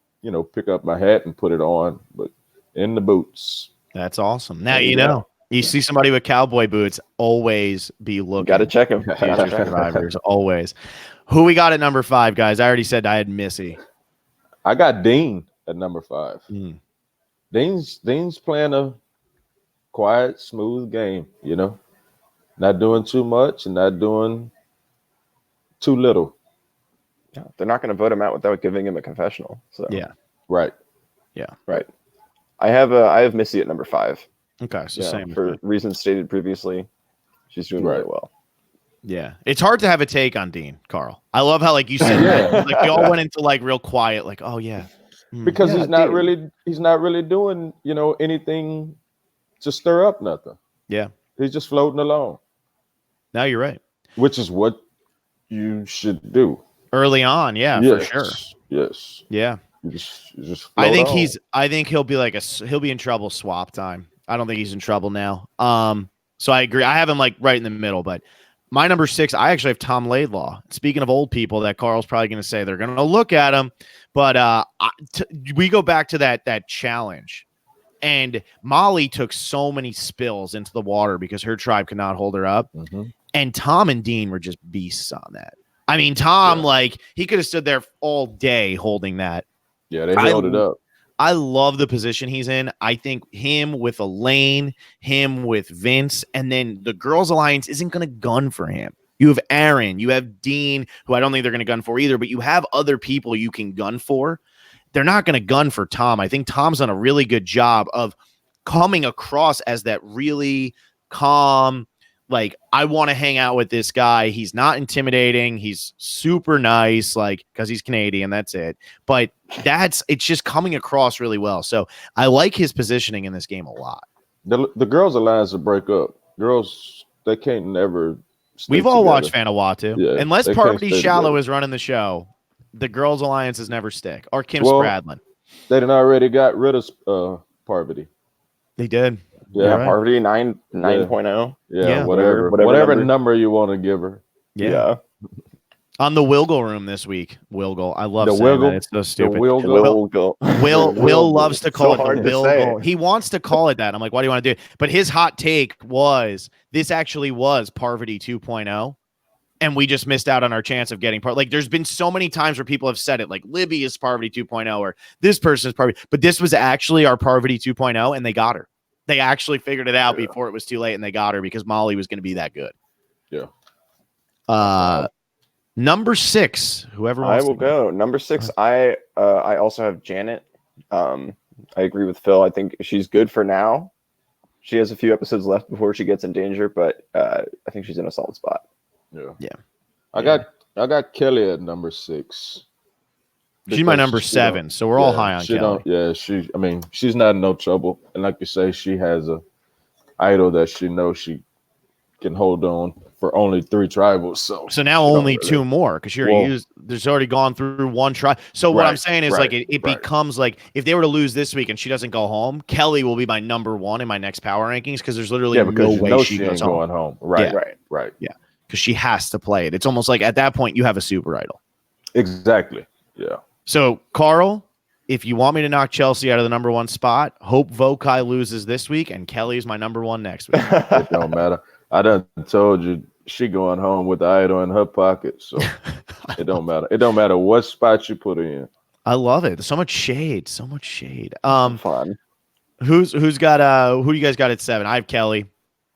pick up my hat and put it on, but in the boots. That's awesome. Now you know. You see somebody with cowboy boots, always be looking. Got to check them. Future survivors, always. Who we got at number 5, guys? I already said I had Missy. I got Dean at number 5. Dean's playing a quiet, smooth game, not doing too much and not doing too little. Yeah, they're not going to vote him out without giving him a confessional. So right. I have Missy at number 5. Okay, so same for reasons stated previously. She's doing really well. Yeah, it's hard to have a take on Dean, Carl. I love how you said that. Like you all went into real quiet, like, oh yeah. Because he's not really doing, anything to stir up nothing. Yeah. He's just floating along. Now you're right. Which is what you should do. Early on, for sure. Yes. Yeah. You just I think he'll be he'll be in trouble swap time. I don't think he's in trouble now. So I agree. I have him right in the middle, but my number 6, I actually have Tom Laidlaw. Speaking of old people that Carl's probably going to say they're going to look at him, but we go back to that challenge, and Molly took so many spills into the water because her tribe could not hold her up, and Tom and Dean were just beasts on that. I mean, Tom, he could have stood there all day holding that. Yeah, they held it up. I love the position he's in. I think him with Elaine, him with Vince, and then the Girls Alliance isn't going to gun for him. You have Aaron, you have Dean, who I don't think they're going to gun for either, but you have other people you can gun for. They're not going to gun for Tom. I think Tom's done a really good job of coming across as that really calm, I want to hang out with this guy. He's not intimidating. He's super nice, because he's Canadian. That's it. But it's just coming across really well. So I like his positioning in this game a lot. The Girls Alliance will break up. Girls, they can't never. We've all watched Vanuatu. Yeah, unless Parvati Shallow is running the show, the Girls Alliances never stick. Or Kim Spradlin. They done already got rid of Parvati. They did. Yeah, Parvati 9.0. Yeah, whatever number you want to give her. Yeah. On the Wilgle room this week. Wilgle. I love the saying Wilgle. That. It's so stupid. Will loves to call it the Wilgle. He wants to call it that. I'm like, why do you want to do it? But his hot take was this actually was Parvati 2.0. And we just missed out on our chance of getting there's been so many times where people have said it, Libby is Parvati 2.0 or this person is Parvati. But this was actually our Parvati 2.0, and they got her. They actually figured it out before it was too late, and they got her because Molly was going to be that good. Yeah. Number 6, whoever wants I will go. Number 6, I also have Janet. I agree with Phil. I think she's good for now. She has a few episodes left before she gets in danger, but I think she's in a solid spot. Yeah. I got Kelly at number 6. She's my number 7, so we're all high on Kelly. She's not in no trouble. And like you say, she has a idol that she knows she can hold on for only 3 tribals. So now only 2 more because there's already gone through 1 tribe. So what I'm saying is it becomes if they were to lose this week and she doesn't go home, Kelly will be my number 1 in my next power rankings because there's literally no way she goes going home. Right. Yeah. Because she has to play it. It's almost like at that point you have a super idol. Exactly. Yeah. So, Carl, if you want me to knock Chelsea out of the number 1 spot, hope Vokai loses this week and Kelly's my number 1 next week. It don't matter. I done told you she going home with the idol in her pocket, so it don't matter. It don't matter what spot you put her in. I love it. So much shade. So much shade. Fun. Who's got who do you guys got at 7? I have Kelly.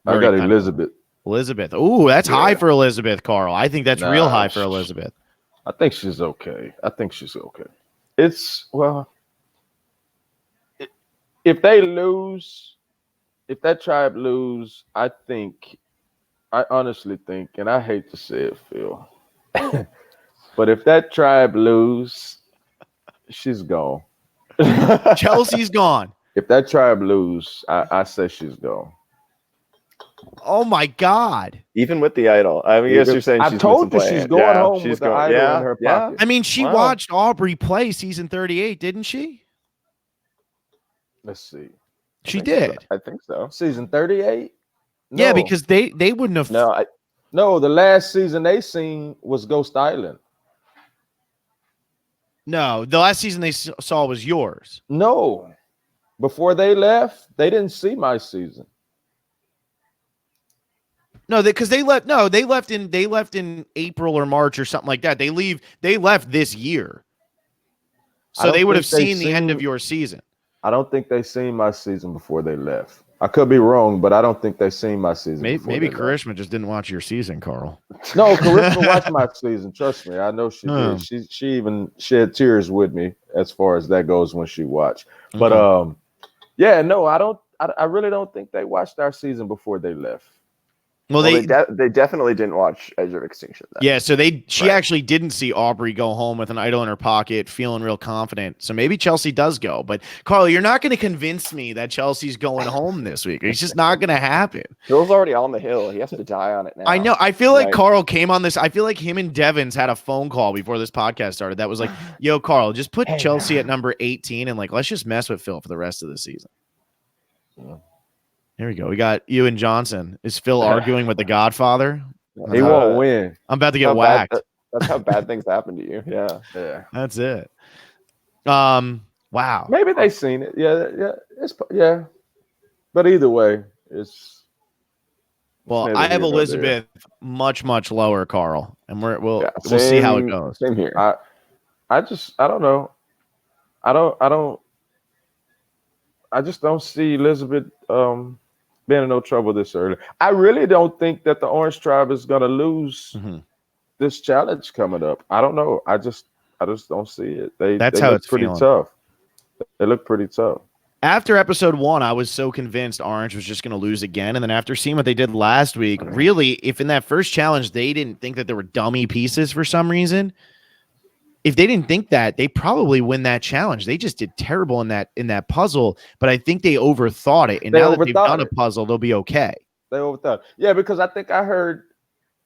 I got Elizabeth. Elizabeth. Ooh, that's high for Elizabeth, Carl. I think that's real high for Elizabeth. I think she's okay. It's if they lose, if that tribe lose, I honestly think, and I hate to say it, Phil, but if that tribe lose, she's gone. Chelsea's gone. If that tribe lose, I say she's gone. Oh my God! Even with the idol, I mean, I guess you're saying I told you she's going home with the idol in her pocket. I mean, she watched Aubrey play season 38, didn't she? Let's see. She did. I think so. Season 38. No. Yeah, because they wouldn't have. No, the last season they seen was Ghost Island. No, the last season they saw was yours. No, before they left, they didn't see my season. No, because they left. No, they left in April or March or something like that. They left this year, so they would have seen the end of your season. I don't think they seen my season before they left. I could be wrong, but I don't think they seen my season. Maybe Karishma just didn't watch your season, Carl. No, Karishma watched my season. Trust me, I know she did. She even shed tears with me as far as that goes when she watched. But I don't. I really don't think they watched our season before they left. Well, they definitely didn't watch Edge of Extinction. Then. Yeah, so she actually didn't see Aubrey go home with an idol in her pocket, feeling real confident. So maybe Chelsea does go. But Carl, you're not going to convince me that Chelsea's going home this week. It's just not going to happen. Phil's already on the hill. He has to die on it now. I know. I feel like Carl came on this. I feel like him and Devins had a phone call before this podcast started. That was like, "Yo, Carl, just put Chelsea at number 18 and let's just mess with Phil for the rest of the season." Yeah. Here we go. We got you and Johnson. Is Phil arguing with the Godfather? He won't win. I'm about to get whacked. That's how bad things happen to you. Yeah. That's it. Wow. Maybe they seen it. Yeah. But either way, it's. Well, I have Elizabeth much lower, Carl, and we'll see how it goes. Same here. I don't know. I just don't see Elizabeth being in no trouble this early. I really don't think that the Orange Tribe is going to lose this challenge coming up. I don't know. I just don't see it. They look pretty tough. They look pretty tough. After episode 1, I was so convinced Orange was just going to lose again. And then after seeing what they did last week, really, if in that first challenge they didn't think that there were dummy pieces for some reason, if they didn't think that, they probably win that challenge. They just did terrible in that puzzle, but I think they overthought it. And now that they've done a puzzle, they'll be okay. They overthought it. Yeah, because I think I heard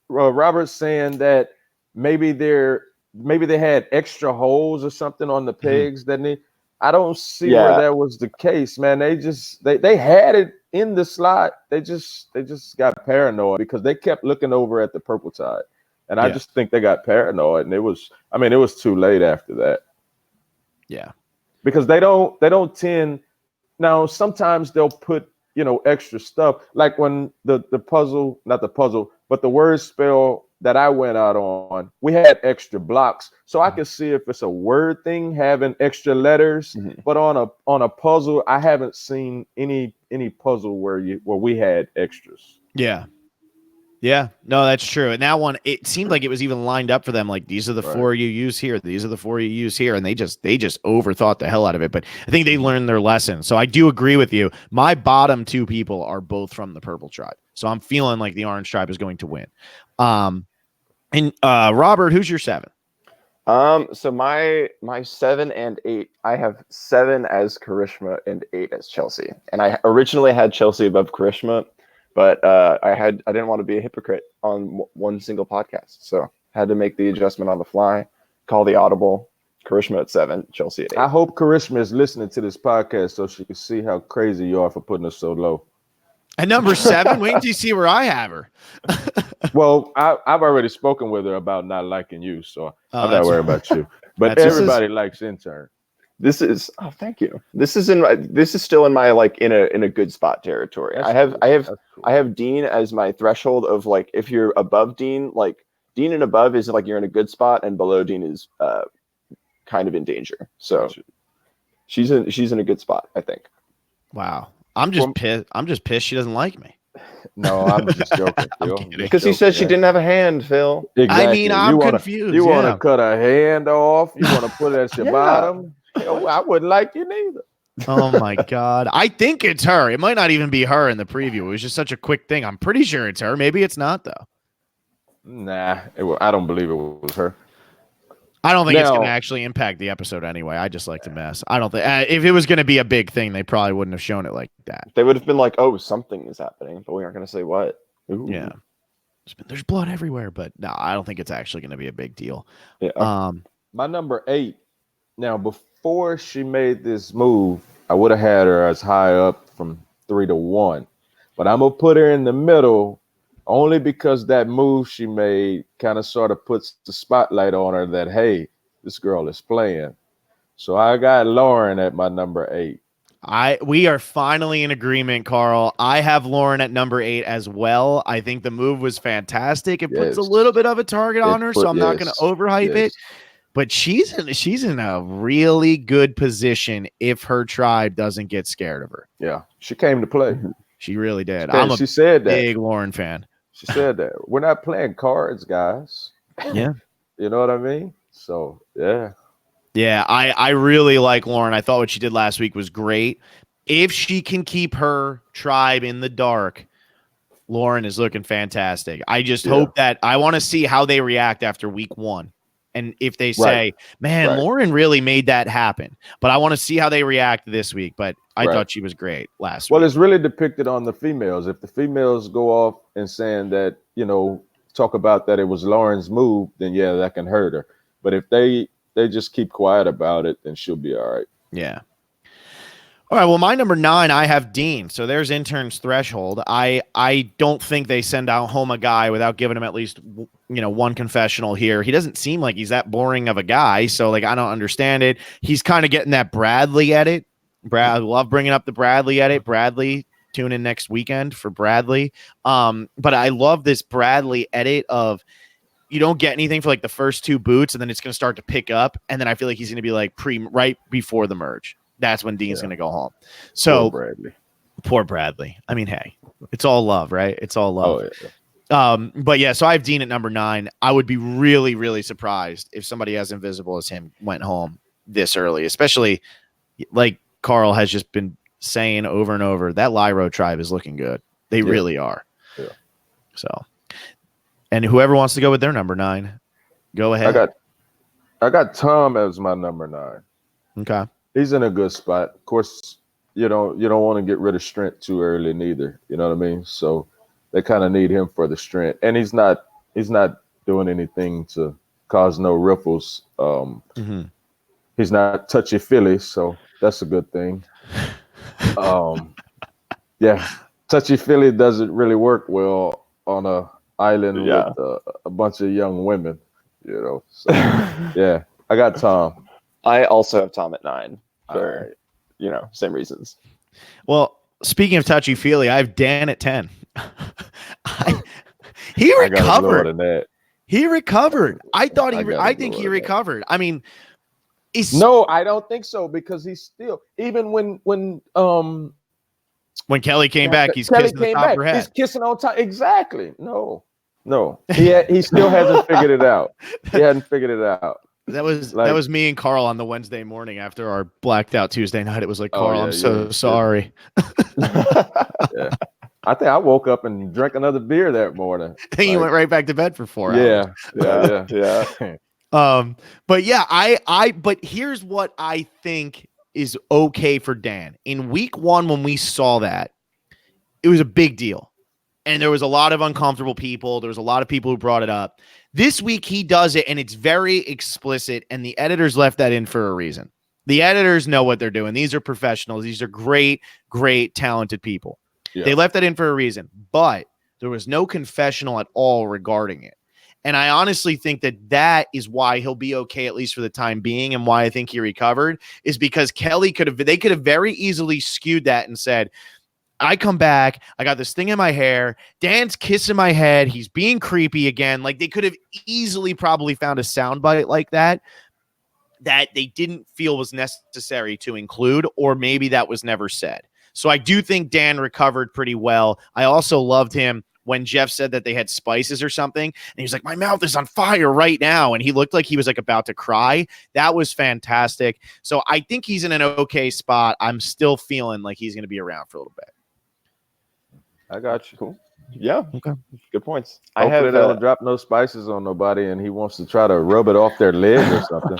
Robert saying that maybe they had extra holes or something on the pegs that I don't see where that was the case, man. They had it in the slot. They just got paranoid because they kept looking over at the purple side. And I just think they got paranoid, and it was too late after that. Yeah. Because they don't tend. Now, sometimes they'll put, extra stuff. Like when the puzzle, not the puzzle, but the word spell that I went out on, we had extra blocks. So I could see if it's a word thing having extra letters. But on a puzzle, I haven't seen any puzzle where we had extras. Yeah. Yeah, no, that's true. And that one, it seemed like it was even lined up for them. Like, these are the 4 you use here. These are the 4 you use here. And they just overthought the hell out of it. But I think they learned their lesson. So I do agree with you. My bottom 2 people are both from the Purple Tribe. So I'm feeling like the Orange Tribe is going to win. And Robert, who's your 7? So my 7 and 8, I have 7 as Karishma and 8 as Chelsea. And I originally had Chelsea above Karishma. But I didn't want to be a hypocrite on one single podcast, so had to make the adjustment on the fly. Call the audible. Karishma at 7, Chelsea at 8. I hope Karishma is listening to this podcast so she can see how crazy you are for putting us so low. At number 7, wait until you see where I have her. Well, I've already spoken with her about not liking you, so I'm not worried about you. But everybody likes Intern. This is thank you. This is still in my like in a good spot territory. I have Dean as my threshold of like if you're above Dean, like Dean and above is like you're in a good spot, and below Dean is kind of in danger. So she's in a good spot, I think. Wow. I'm just pissed she doesn't like me. No, I'm just joking, Phil. Because he said she didn't have a hand, Phil. Exactly. I mean, I'm confused. You want to cut a hand off? You want to put it at your bottom? I wouldn't like you neither. Oh my God. I think it's her. It might not even be her in the preview. It was just such a quick thing. I'm pretty sure it's her. Maybe it's not though. Nah, I don't believe it was her. I don't think it's going to actually impact the episode anyway. I just like to mess. I don't think if it was going to be a big thing, they probably wouldn't have shown it like that. They would have been like, "Oh, something is happening," but we aren't going to say what. Ooh. Yeah, there's blood everywhere, but no, I don't think it's actually going to be a big deal. Yeah. My number 8. Now, before she made this move, I would have had her as high up from 3 to 1, but I'm gonna put her in the middle. Only because that move she made kind of sort of puts the spotlight on her that, hey, this girl is playing. So I got Lauren at my number 8. We are finally in agreement, Carl. I have Lauren at number 8 as well. I think the move was fantastic. It puts a little bit of a target on her, so I'm not going to overhype it. But she's in a really good position if her tribe doesn't get scared of her. Yeah, she came to play. She really did. She said that. Big Lauren fan. She said that. We're not playing cards, guys. Yeah. You know what I mean? So, yeah. Yeah, I really like Lauren. I thought what she did last week was great. If she can keep her tribe in the dark, Lauren is looking fantastic. I just hope that I want to see how they react after week 1. And if they say, man, Lauren really made that happen. But I want to see how they react this week. But I thought she was great last week. Well, it's really depicted on the females. If the females go off and saying that, talk about that it was Lauren's move, then yeah, that can hurt her. But if they just keep quiet about it, then she'll be all right. Yeah. All right. Well, my number 9, I have Dean. So there's Intern's threshold. I don't think they send out home a guy without giving him at least, one confessional here. He doesn't seem like he's that boring of a guy. So like, I don't understand it. He's kind of getting that Bradley edit. I love bringing up the Bradley edit. Bradley, tune in next weekend for Bradley. But I love this Bradley edit of you don't get anything for like the first 2 boots, and then it's going to start to pick up. And then I feel like he's going to be like right before the merge. That's when Dean's going to go home. So poor Bradley. I mean, hey, it's all love, right? It's all love. Oh, yeah. But yeah, so I have Dean at number 9. I would be really, really surprised if somebody as invisible as him went home this early, especially like Carl has just been saying over and over, that Lyro tribe is looking good. They really are. Yeah. So, and whoever wants to go with their number 9, go ahead. I got Tom as my number 9. Okay. He's in a good spot. Of course, you don't want to get rid of strength too early neither. You know what I mean? So they kind of need him for the strength. And he's not doing anything to cause no ripples. He's not touchy-feely, so that's a good thing. Touchy-feely doesn't really work well on a island with a bunch of young women, So yeah, I got Tom. I also have Tom at 9 for same reasons. Well, speaking of touchy-feely, I have Dan at 10. He recovered. He recovered. I think he recovered. I mean, no, I don't think so, because he's still, even when Kelly came back, he's kissing the top of her head. He's kissing on top. Exactly. No. He still hasn't figured it out. He hadn't figured it out. That was me and Carl on the Wednesday morning after our blacked out Tuesday night. It was like, Carl, I'm so sorry. Yeah. I think I woke up and drank another beer that morning. And you went right back to bed for 4 hours. Yeah. But yeah, but here's what I think is okay for Dan. In week 1, when we saw that, it was a big deal. And there was a lot of uncomfortable people. There was a lot of people who brought it up. This week he does it, and it's very explicit, and the editors left that in for a reason. The editors know what they're doing. These are professionals. These are great, great, talented people. Yeah. They left that in for a reason, but there was no confessional at all regarding it. And I honestly think that is why he'll be okay, at least for the time being, and why I think he recovered is because they could have very easily skewed that and said, I come back, I got this thing in my hair, Dan's kissing my head, he's being creepy again. Like, they could have easily probably found a soundbite like that they didn't feel was necessary to include, or maybe that was never said. So I do think Dan recovered pretty well. I also loved him when Jeff said that they had spices or something, and he was like, my mouth is on fire right now. And he looked like he was like about to cry. That was fantastic. So I think he's in an okay spot. I'm still feeling like he's going to be around for a little bit. I got you. Cool. Yeah. Okay. Good points. Hopefully they don't drop no spices on nobody and he wants to try to rub it off their leg or something.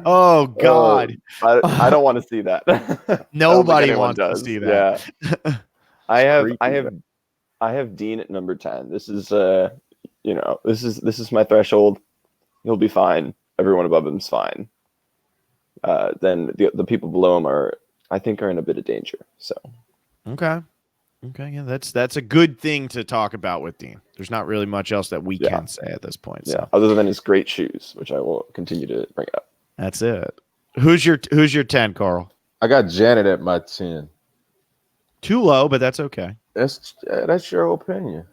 Oh God. I don't want to see that. Nobody wants to see that. Yeah. I have Dean at number 10. This is this is my threshold. He'll be fine. Everyone above him's fine. Then the people below him are in a bit of danger. So okay, yeah, that's a good thing to talk about with Dean. There's not really much else that we can say at this point. So. Yeah, other than his great shoes, which I will continue to bring up. That's it. Who's your 10, Carl? I got Janet at my 10. Too low, but that's okay. That's your opinion.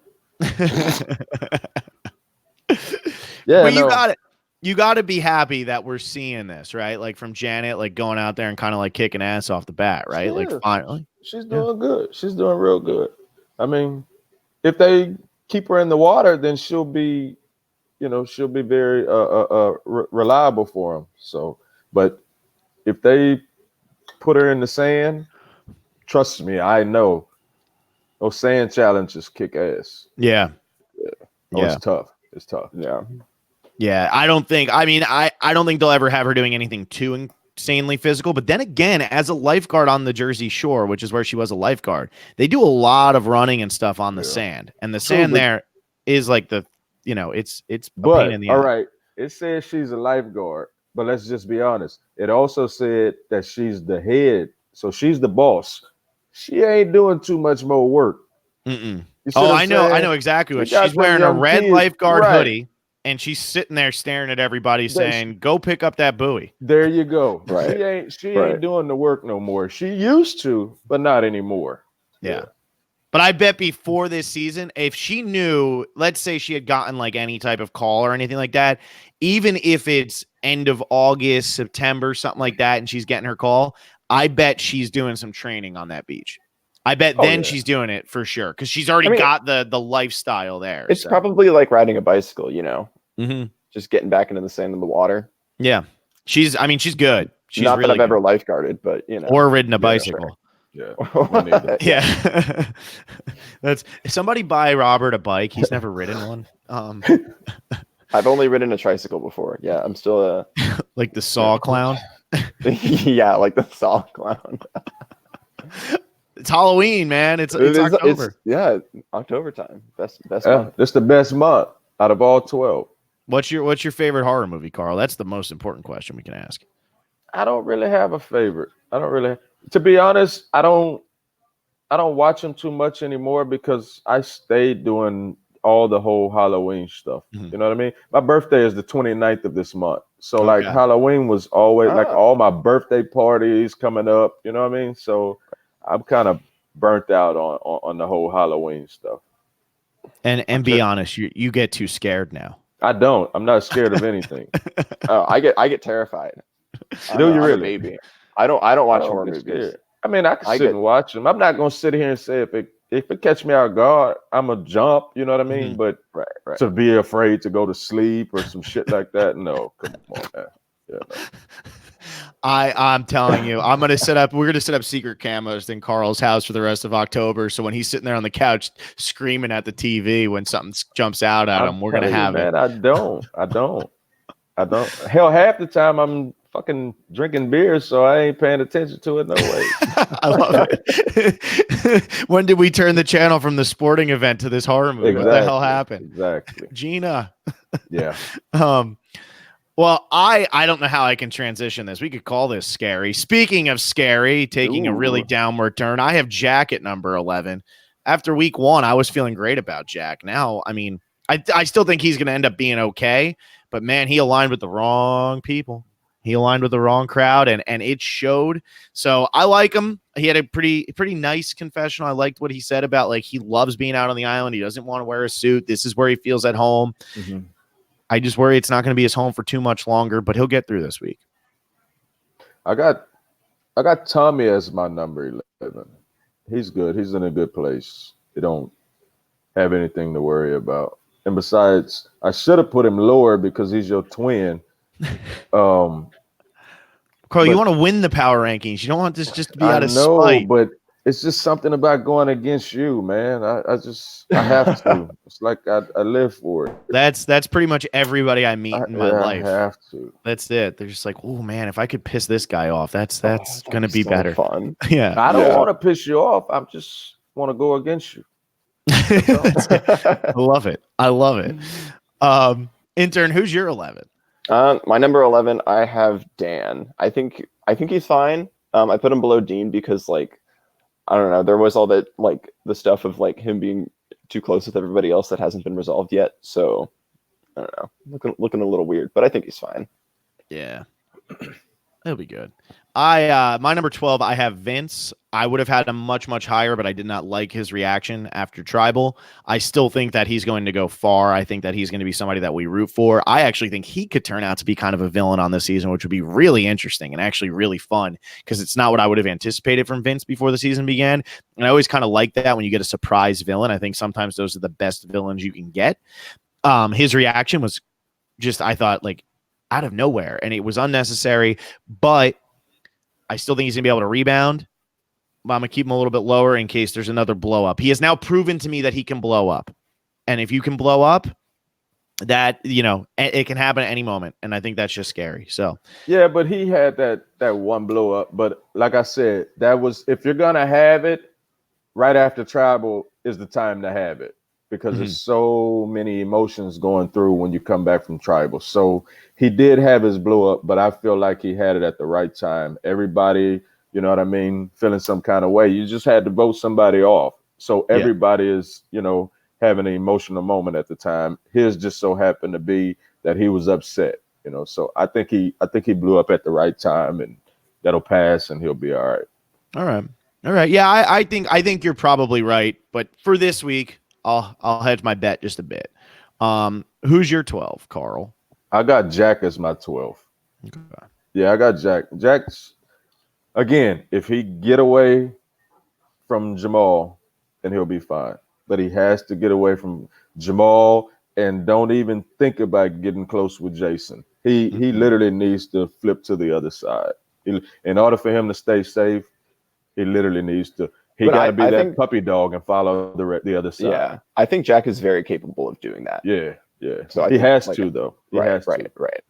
Yeah, well, you got to be happy that we're seeing this, right? Like from Janet, like going out there and kind of like kicking ass off the bat, right? Like finally, she's doing good. She's doing real good. I mean, if they keep her in the water, then she'll be very reliable for them. So, but if they put her in the sand, trust me, I know those sand challenges kick ass. Yeah. It's tough. It's tough. Yeah, I don't think they'll ever have her doing anything too insanely physical. But then again, as a lifeguard on the Jersey Shore, which is where she was a lifeguard, they do a lot of running and stuff on the sand. And the sand there is like it's a pain in the all eye. Right. It says she's a lifeguard, but let's just be honest. It also said that she's the head. So she's the boss. She ain't doing too much more work. Oh, I know exactly what she's wearing. A red lifeguard hoodie. And she's sitting there staring at everybody saying, go pick up that buoy. There you go. Right. She ain't doing the work no more. She used to, but not anymore. Yeah. But I bet before this season, if she knew, let's say she had gotten like any type of call or anything like that, even if it's end of August, September, something like that, and she's getting her call, I bet she's doing some training on that beach. I bet she's doing it for sure because she's already got the lifestyle there. It's probably like riding a bicycle, Mm-hmm. Just getting back into the sand and the water. Yeah, she's good. She's not really that I've ever lifeguarded, but or ridden a bicycle. Sure. Yeah, yeah. That's somebody buy Robert a bike. He's never ridden one. I've only ridden a tricycle before. Yeah, I'm still like the Saw clown. Yeah, like the Saw clown. It's Halloween, man. It's October. October time. Best month. It's the best month out of all 12. What's your favorite horror movie, Carl? That's the most important question we can ask. I don't really have a favorite. To be honest, I don't watch them too much anymore because I stayed doing all the whole Halloween stuff. Mm-hmm. You know what I mean? My birthday is the 29th of this month. So like Halloween was always like all my birthday parties coming up. You know what I mean? So I'm kind of burnt out on the whole Halloween stuff. And be honest, you get too scared now. I don't. I'm not scared of anything. I get terrified. Do you really? Baby. I don't watch horror movies. Scared. I mean, I can sit and watch them. I'm not gonna sit here and say if it catch me out guard, I'm a jump. You know what I mean? Mm-hmm. But to be afraid to go to sleep or some shit like that, no. Come on, man. Yeah, no. I'm telling you, we're gonna set up secret cameras in Carl's house for the rest of October. So when he's sitting there on the couch screaming at the TV when something jumps out at him, we're gonna have it. I don't. Hell, half the time I'm fucking drinking beer, so I ain't paying attention to it no way. I love it. When did we turn the channel from the sporting event to this horror movie? Exactly. What the hell happened? Exactly. Gina. Yeah. Well, I don't know how I can transition this. We could call this scary. Speaking of scary, taking a really downward turn, I have Jack at number 11. after week 1, I was feeling great about Jack. Now, I mean, I still think he's going to end up being okay, but man, he aligned with the wrong people. He aligned with the wrong crowd, and it showed. So I like him. He had a pretty nice confessional. I liked what he said about, like, he loves being out on the island. He doesn't want to wear a suit. This is where he feels at home. Mm-hmm. I just worry it's not going to be his home for too much longer, but he'll get through this week. I got Tommy as my number 11. He's good. He's in a good place. They don't have anything to worry about. And besides, I should have put him lower because he's your twin. Carl, you want to win the power rankings. You don't want this just to be out of spite. But it's just something about going against you, man. I have to. It's like I live for it. That's pretty much everybody I meet in my life. I have to. That's it. They're just like, oh man, if I could piss this guy off, that's gonna be so better. Fun. Yeah. I don't want to piss you off. I just want to go against you. I love it. I love it. Intern, who's your 11? My number 11, I have Dan. I think he's fine. I put him below Dean because, like, I don't know, there was all that, like, the stuff of, like, him being too close with everybody else that hasn't been resolved yet. So I don't know, looking a little weird, but I think he's fine. Yeah. He'll be good. My number 12, I have Vince. I would have had him much, much higher, but I did not like his reaction after Tribal. I still think that he's going to go far. I think that he's going to be somebody that we root for. I actually think he could turn out to be kind of a villain on this season, which would be really interesting and actually really fun because it's not what I would have anticipated from Vince before the season began. And I always kind of like that when you get a surprise villain. I think sometimes those are the best villains you can get. His reaction was just, I thought, like, out of nowhere, and it was unnecessary, but I still think he's gonna be able to rebound. But I'm gonna keep him a little bit lower in case there's another blow up. He has now proven to me that he can blow up, and if you can blow up, that, you know, it can happen at any moment, and I think that's just scary. So yeah, but he had that one blow up. But like I said, that was, if you're gonna have it, right after Tribal is the time to have it. Because there's so many emotions going through when you come back from Tribal. So he did have his blow up, but I feel like he had it at the right time. Everybody, you know what I mean, feeling some kind of way. You just had to vote somebody off. So everybody is, you know, having an emotional moment at the time. His just so happened to be that he was upset, you know. So I think he blew up at the right time, and that'll pass, and he'll be all right. All right. Yeah, I think you're probably right. But for this week, I'll hedge my bet just a bit. Who's your 12, Carl? I got Jack as my 12. Okay. Yeah, I got Jack. Jack's, again, if he get away from Jamal, then he'll be fine. But he has to get away from Jamal and don't even think about getting close with Jason. He literally needs to flip to the other side. In order for him to stay safe, he literally needs to. He got to be that puppy dog and follow the other side. Yeah, I think Jack is very capable of doing that. Yeah. So he has to, though. Right.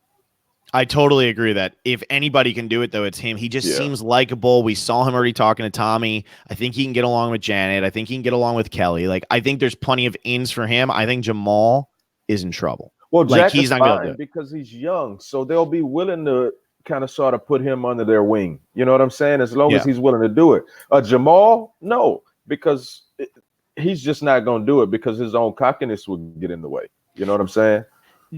I totally agree that if anybody can do it, though, it's him. He just seems likable. We saw him already talking to Tommy. I think he can get along with Janet. I think he can get along with Kelly. Like, I think there's plenty of ins for him. I think Jamal is in trouble. Well, like, Jack he's is not going to do it because he's young, so they'll be willing to kind of sort of put him under their wing. You know what I'm saying? As long as he's willing to do it. Jamal, no, because he's just not going to do it because his own cockiness would get in the way. You know what I'm saying?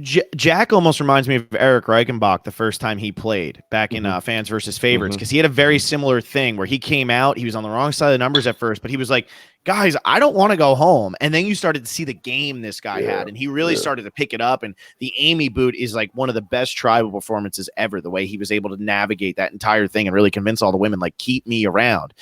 Jack almost reminds me of Eric Reichenbach the first time he played back in Fans versus Favorites, because he had a very similar thing where he came out, he was on the wrong side of the numbers at first, but he was like, guys, I don't want to go home. And then you started to see the game this guy had, and he really started to pick it up. And the Amy boot is like one of the best Tribal performances ever, the way he was able to navigate that entire thing and really convince all the women, like, keep me around.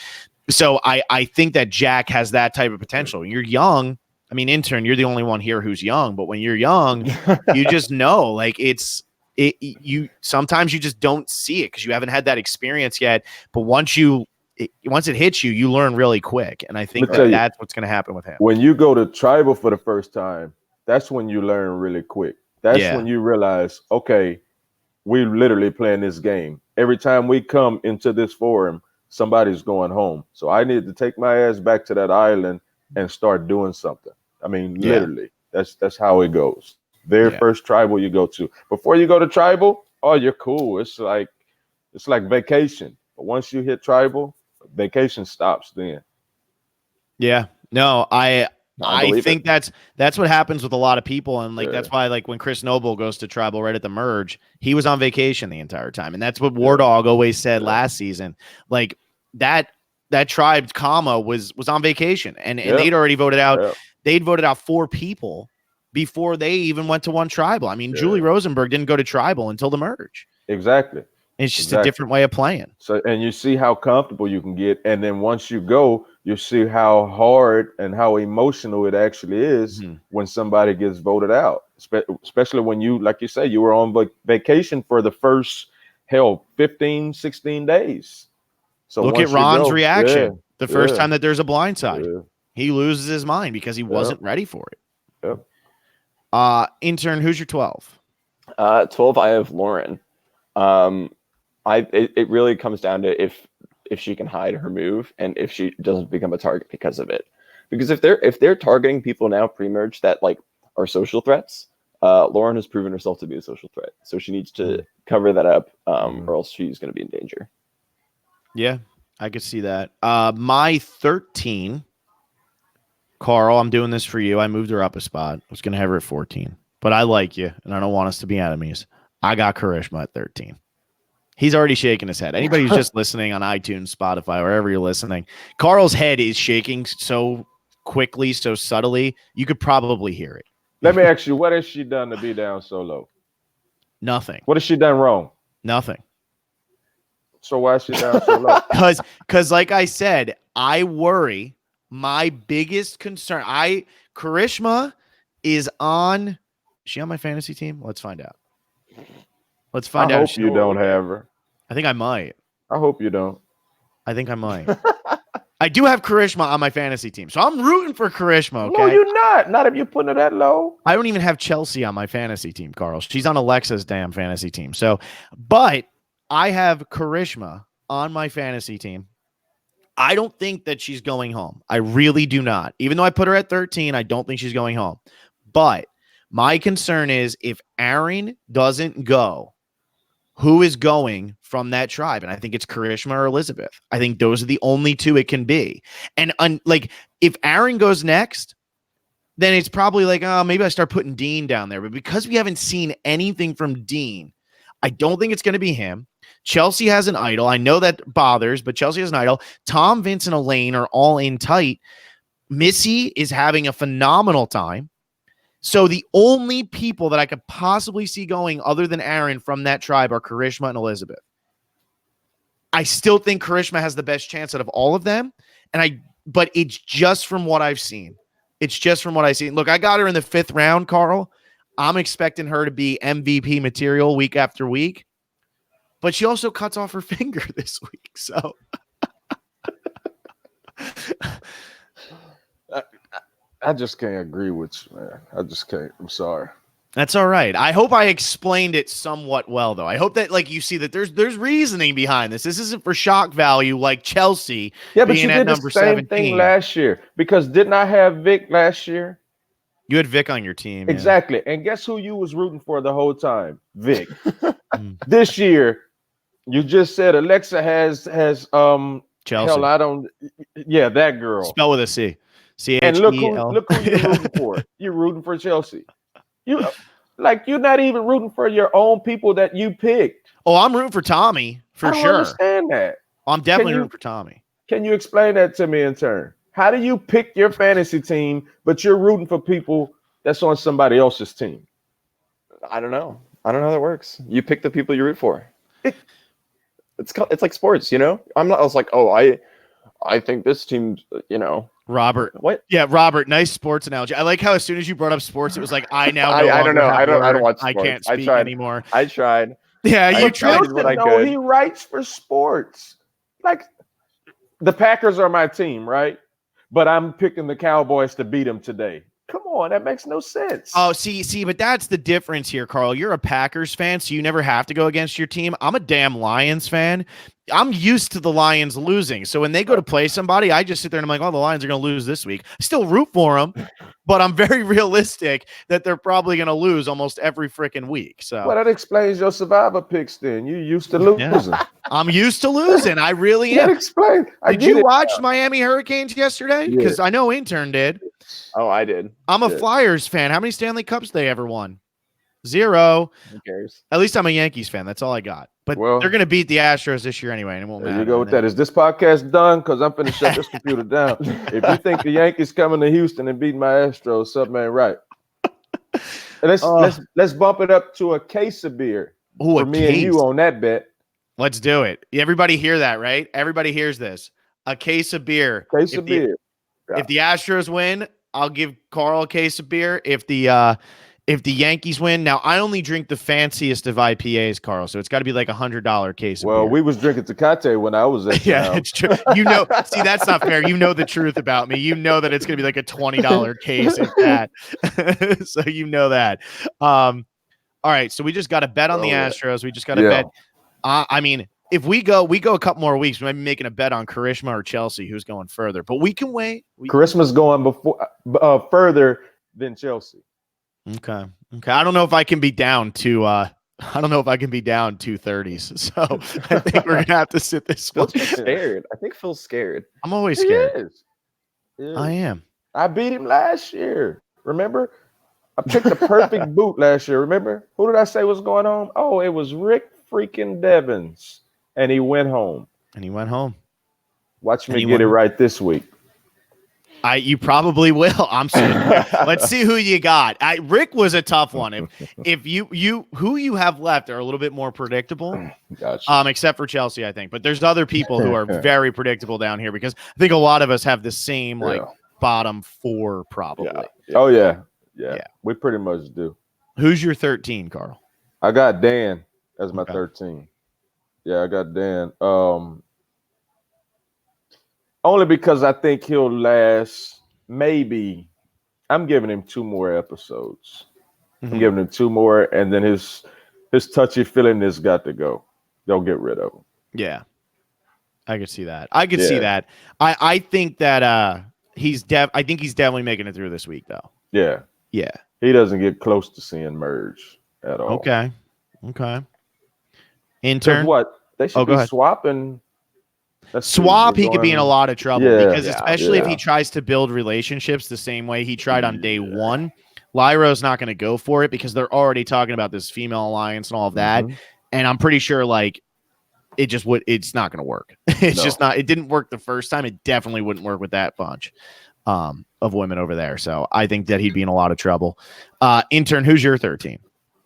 So I think that Jack has that type of potential. You're young. I mean, Intern, you're the only one here who's young, but when you're young, you just know, like, you sometimes you just don't see it because you haven't had that experience yet. But once it hits you, you learn really quick. And I think that's what's going to happen with him. When you go to Tribal for the first time, that's when you learn really quick. That's when you realize, okay, we're literally playing this game. Every time we come into this forum, somebody's going home. So I need to take my ass back to that island and start doing something. I mean, literally, that's how it goes. First Tribal you go to. Before you go to Tribal, oh, you're cool. It's like vacation. But once you hit Tribal, vacation stops then. Yeah. No, I believe think it. that's what happens with a lot of people, and like Yeah. that's why like when Chris Noble goes to tribal right at the merge, he was on vacation the entire time, and that's what War Dog always said last season. Like that tribe comma was on vacation, and they'd already voted out. Yep. They'd voted out 4 people before they even went to one tribal. I mean, Julie Rosenberg didn't go to tribal until the merge. Exactly. It's just a different way of playing. So, and you see how comfortable you can get, and then once you go, you see how hard and how emotional it actually is when somebody gets voted out. Especially when you, like you say, you were on vacation for the first 15, 16 days. So look at Ron's reaction the first time that there's a blindside. Yeah. He loses his mind because he wasn't ready for it. Yep. Intern, who's your 12? 12, I have Lauren. It really comes down to if she can hide her move and if she doesn't become a target because of it. Because if they're targeting people now pre-merge that like are social threats, Lauren has proven herself to be a social threat. So she needs to cover that up, or else she's going to be in danger. Yeah, I could see that. My 13, Carl, I'm doing this for you. I moved her up a spot. I was going to have her at 14, but I like you, and I don't want us to be enemies. I got Karishma at 13. He's already shaking his head. Anybody who's just listening on iTunes, Spotify, wherever you're listening, Carl's head is shaking so quickly, so subtly, you could probably hear it. Let me ask you, what has she done to be down so low? Nothing. What has she done wrong? Nothing. So why is she down so low? Because like I said, I worry. My biggest concern, Karishma is she on my fantasy team? Let's find out. Let's find out. I hope you don't have her. I think I might. I hope you don't. I think I might. I do have Karishma on my fantasy team, so I'm rooting for Karishma. Okay? No, you're not. Not if you're putting it that low. I don't even have Chelsea on my fantasy team, Carl. She's on Alexa's damn fantasy team. So, but I have Karishma on my fantasy team. I don't think that she's going home. I really do not. Even though I put her at 13, I don't think she's going home. But my concern is if Aaron doesn't go, who is going from that tribe? And I think it's Karishma or Elizabeth. I think those are the only 2 it can be. And like if Aaron goes next, then it's probably like, oh, maybe I start putting Dean down there. But because we haven't seen anything from Dean, I don't think it's going to be him. Chelsea has an idol. I know that bothers, but Chelsea has an idol. Tom, Vince, and Elaine are all in tight. Missy is having a phenomenal time. So the only people that I could possibly see going other than Aaron from that tribe are Karishma and Elizabeth. I still think Karishma has the best chance out of all of them. But it's just from what I've seen. It's just from what I've seen. Look, I got her in the 5th round, Carl. I'm expecting her to be MVP material week after week. But she also cuts off her finger this week. So I just can't agree with you, man. I just can't. I'm sorry. That's all right. I hope I explained it somewhat well, though. I hope that, like, you see that there's reasoning behind this. This isn't for shock value like Chelsea. Yeah, but you did the same 17. thing last year. Because didn't I have Vic last year? You had Vic on your team. Exactly. Yeah. And guess who you was rooting for the whole time? Vic. This year, you just said Alexa has Chelsea. Hell, I don't. Yeah, that girl. Spell with a C. C-H-E-L. And look who you're rooting for. You're rooting for Chelsea. You're not even rooting for your own people that you picked. Oh, I'm rooting for Tommy for sure. I understand that. I'm definitely rooting for Tommy. Can you explain that to me in turn? How do you pick your fantasy team, but you're rooting for people that's on somebody else's team? I don't know how that works. You pick the people you root for. It's like sports, you know. I was like, oh, I think this team, you know. Robert. What? Yeah, Robert. Nice sports analogy. I like how as soon as you brought up sports, it was like I now. I don't know. I don't watch sports. I can't speak anymore. I tried. Yeah, you tried. No, he writes for sports. Like the Packers are my team, right? But I'm picking the Cowboys to beat them today. Come on, that makes no sense. Oh, see, but that's the difference here, Carl. You're a Packers fan, so you never have to go against your team. I'm a damn Lions fan. I'm used to the Lions losing. So when they go to play somebody, I just sit there and I'm like, oh, the Lions are going to lose this week. I still root for them, but I'm very realistic that they're probably going to lose almost every freaking week. So well, that explains your survivor picks then. You used to losing. Yeah. I'm used to losing. I really That am. explains. Did you watch Miami Hurricanes yesterday? Because I know Intern did. Oh, I did. I'm a Flyers fan. How many Stanley Cups they ever won? 0. Who cares? At least I'm a Yankees fan. That's all I got. But they're going to beat the Astros this year anyway, and it won't matter. You go with that. Is this podcast done? Because I'm finna shut this computer down. If you think the Yankees coming to Houston and beating my Astros, something ain't right. Let's bump it up to a case of beer for me and you on that bet. Let's do it. Everybody hear that, right? Everybody hears this. A case of beer. Case of beer. Yeah. If the Astros win, I'll give Carl a case of beer. If the Yankees win, now I only drink the fanciest of IPAs, Carl, so it's got to be like $100 case of beer. Well, we was drinking Tecate when I was at yeah, it's true. See, that's not fair. You know the truth about me. You know that it's going to be like a $20 case at that. So you know that. All right, so we just got to bet on the Astros. We just got to bet. I mean, if we go a couple more weeks, we might be making a bet on Karishma or Chelsea, who's going further. But we can wait. Karishma's going further than Chelsea. Okay. I don't know if I can be down to I don't know if I can be down 230s. So I think we're gonna have to sit this one. Phil's scared. I think Phil's scared. I'm always scared. He is. I am. I beat him last year. Remember? I picked the perfect boot last year. Remember? Who did I say was going home? Oh, it was Rick freaking Devins. And he went home. Watch me get it right this week. You probably will. I'm sorry. Let's see who you got. Rick was a tough one. If you who you have left are a little bit more predictable. Gotcha. Except for Chelsea, I think. But there's other people who are very predictable down here because I think a lot of us have the same bottom 4 probably. Yeah. Oh yeah. We pretty much do. Who's your 13, Carl? I got Dan as my 13. Yeah, I got Dan. Only because I think he'll last maybe. I'm giving him 2 more episodes. I'm giving him 2 more, and then his touchy feeling has got to go. They'll get rid of him. Yeah, I could see that. I think that I think he's definitely making it through this week, though. Yeah. He doesn't get close to seeing Merge at all. Okay. Intern. What they should be swapping. He could be in a lot of trouble because especially if he tries to build relationships the same way he tried on day 1, Lyra's not going to go for it because they're already talking about this female alliance and all of that. And I'm pretty sure it's not going to work. It didn't work the first time. It definitely wouldn't work with that bunch of women over there. So I think that he'd be in a lot of trouble. Intern, who's your 13?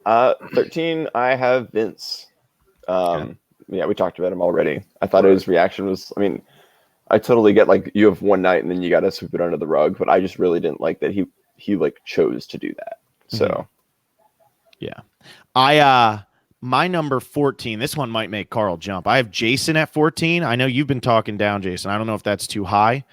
13, I have Vince. Yeah, we talked about him already. I thought his reaction was, I mean, I totally get like you have one night and then you got to sweep it under the rug, but I just really didn't like that he like chose to do that. So, yeah, my number 14, this one might make Carl jump. I have Jason at 14. I know you've been talking down, Jason. I don't know if that's too high.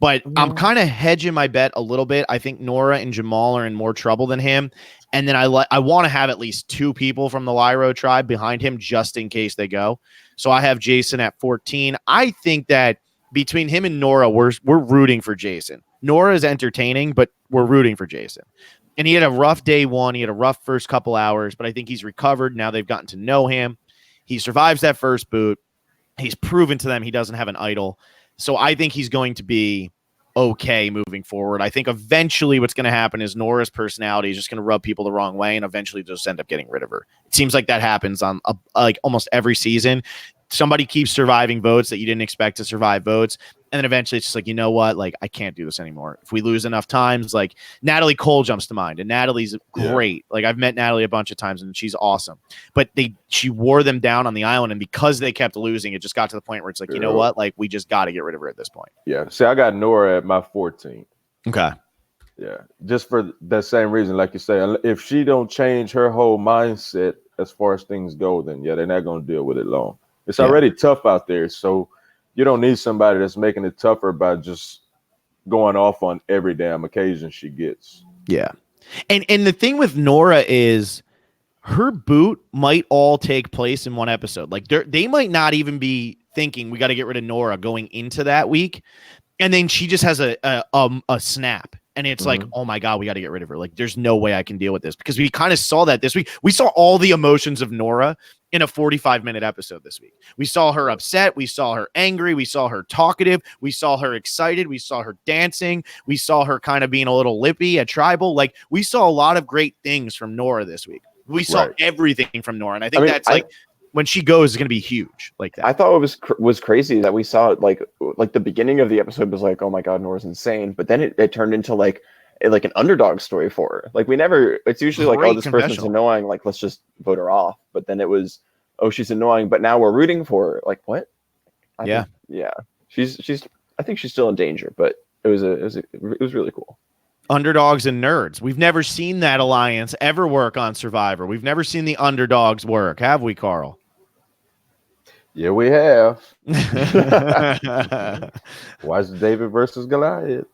But I'm kind of hedging my bet a little bit. I think Nora and Jamal are in more trouble than him. And then I want to have at least 2 people from the Lyro tribe behind him just in case they go. So I have Jason at 14. I think that between him and Nora, we're rooting for Jason. Nora is entertaining, but we're rooting for Jason. And he had a rough day 1. He had a rough first couple hours, but I think he's recovered. Now they've gotten to know him. He survives that first boot. He's proven to them he doesn't have an idol. So I think he's going to be okay moving forward. I think eventually what's going to happen is Nora's personality is just going to rub people the wrong way and eventually just end up getting rid of her. It seems like that happens on like almost every season. Somebody keeps surviving votes that you didn't expect to survive votes. And then eventually it's just like, you know what? Like, I can't do this anymore. If we lose enough times, like Natalie Cole jumps to mind, and Natalie's great. Like, I've met Natalie a bunch of times and she's awesome, but she wore them down on the island. And because they kept losing, it just got to the point where it's like, you know what? Like, we just got to get rid of her at this point. Yeah. See, I got Nora at my 14. Okay. Yeah. Just for that same reason, like you say, if she don't change her whole mindset as far as things go, then they're not going to deal with it long. It's already tough out there. So you don't need somebody that's making it tougher by just going off on every damn occasion she gets. Yeah. And the thing with Nora is her boot might all take place in one episode. Like they might not even be thinking we got to get rid of Nora going into that week. And then she just has a snap. And it's like, oh my God, we got to get rid of her. Like, there's no way I can deal with this, because we kind of saw that this week. We saw all the emotions of Nora in a 45-minute episode this week. We saw her upset. We saw her angry. We saw her talkative. We saw her excited. We saw her dancing. We saw her kind of being a little lippy at Tribal. Like, we saw a lot of great things from Nora this week. We saw everything from Nora. And I think when she goes, it's going to be huge like that. I thought it was crazy that we saw like the beginning of the episode was like, oh my God, Nora's insane. But then it turned into like an underdog story for her. Like it's usually like, oh, this person's annoying. Like, let's just vote her off. But then it was, oh, she's annoying, but now we're rooting for her. Like, what? I think she's still in danger, but it was really cool. Underdogs and nerds. We've never seen that alliance ever work on Survivor. We've never seen the underdogs work, have we, Carl? Yeah, we have. Watch David versus Goliath.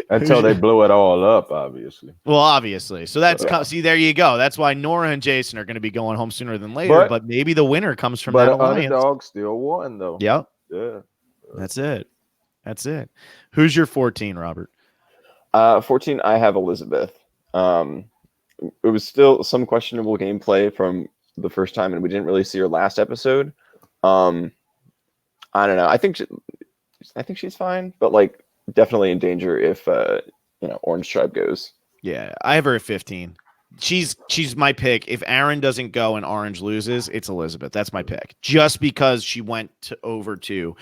Until they blew it all up, obviously. Well, obviously. So see, there you go. That's why Nora and Jason are going to be going home sooner than later. But maybe the winner comes from that alliance. But underdog still won, though. Yep. Yeah. That's it. Who's your 14, Robert? 14, I have Elizabeth. It was still some questionable gameplay from the first time, and we didn't really see her last episode. I don't know. I think she's fine, but like definitely in danger if Orange Tribe goes. Yeah, I have her at 15. She's my pick. If Aaron doesn't go and Orange loses, it's Elizabeth. That's my pick. Just because she went over to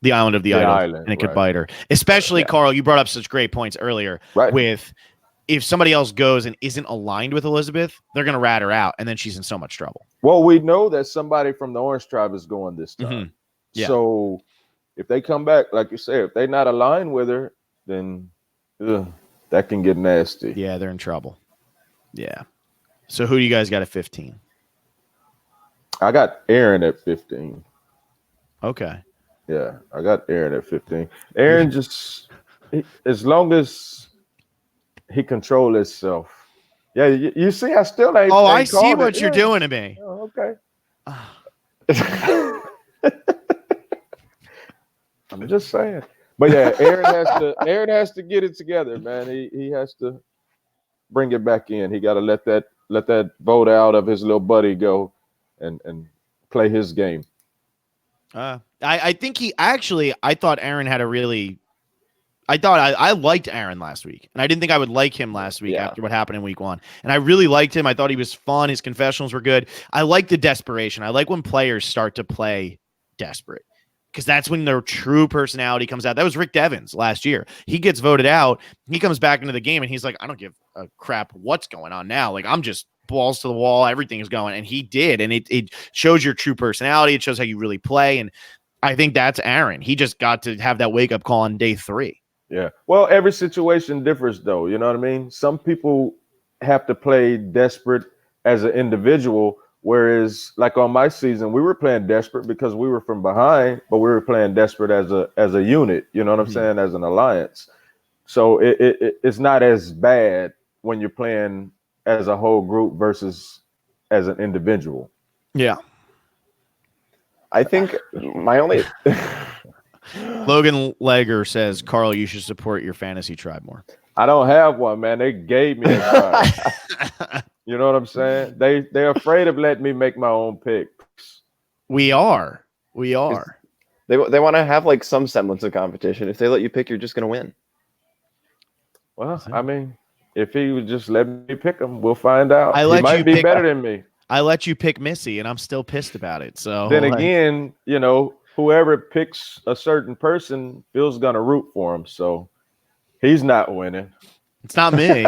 the Island of the Idol, and it could bite her. Especially, Carl, you brought up such great points earlier with if somebody else goes and isn't aligned with Elizabeth, they're going to rat her out, and then she's in so much trouble. Well, we know that somebody from the Orange Tribe is going this time. Mm-hmm. Yeah. So if they come back, like you say, if they're not aligned with her, then that can get nasty. Yeah, they're in trouble. Yeah. So who do you guys got at 15? I got Aaron at 15. Okay. Yeah, I got Aaron at 15. Aaron as long as he control himself. Yeah, you see, I still ain't. Oh, I see what you're doing to me. Oh, okay. I'm just saying. But yeah, Aaron has to get it together, man. He has to bring it back in. He got to let that vote out of his little buddy go and play his game. I think I thought Aaron had I liked Aaron last week, and I didn't think I would like him last week after what happened in week 1. And I really liked him. I thought he was fun. His confessionals were good. I like the desperation. I like when players start to play desperate, because that's when their true personality comes out. That was Rick Devens last year. He gets voted out. He comes back into the game, and he's like, I don't give a crap what's going on now. Like, I'm just balls to the wall. Everything is going. And he did. And it shows your true personality. It shows how you really play. And I think that's Aaron. He just got to have that wake-up call on day 3. Yeah. Well, every situation differs, though. You know what I mean? Some people have to play desperate as an individual, whereas, like on my season, we were playing desperate because we were from behind, but we were playing desperate as a unit. You know what I'm saying? As an alliance. So it's not as bad when you're playing as a whole group versus as an individual. Yeah. I think my only Logan Legger says, Carl, you should support your fantasy tribe more. I don't have one, man. They gave me a tribe. You know what I'm saying? They're afraid of letting me make my own picks. We are. They want to have like some semblance of competition. If they let you pick, you're just going to win. Well, I mean, if he would just let me pick him, we'll find out. He might be better than me. I let you pick Missy, and I'm still pissed about it. So then again, whoever picks a certain person, Phil's gonna root for him. So he's not winning. It's not me.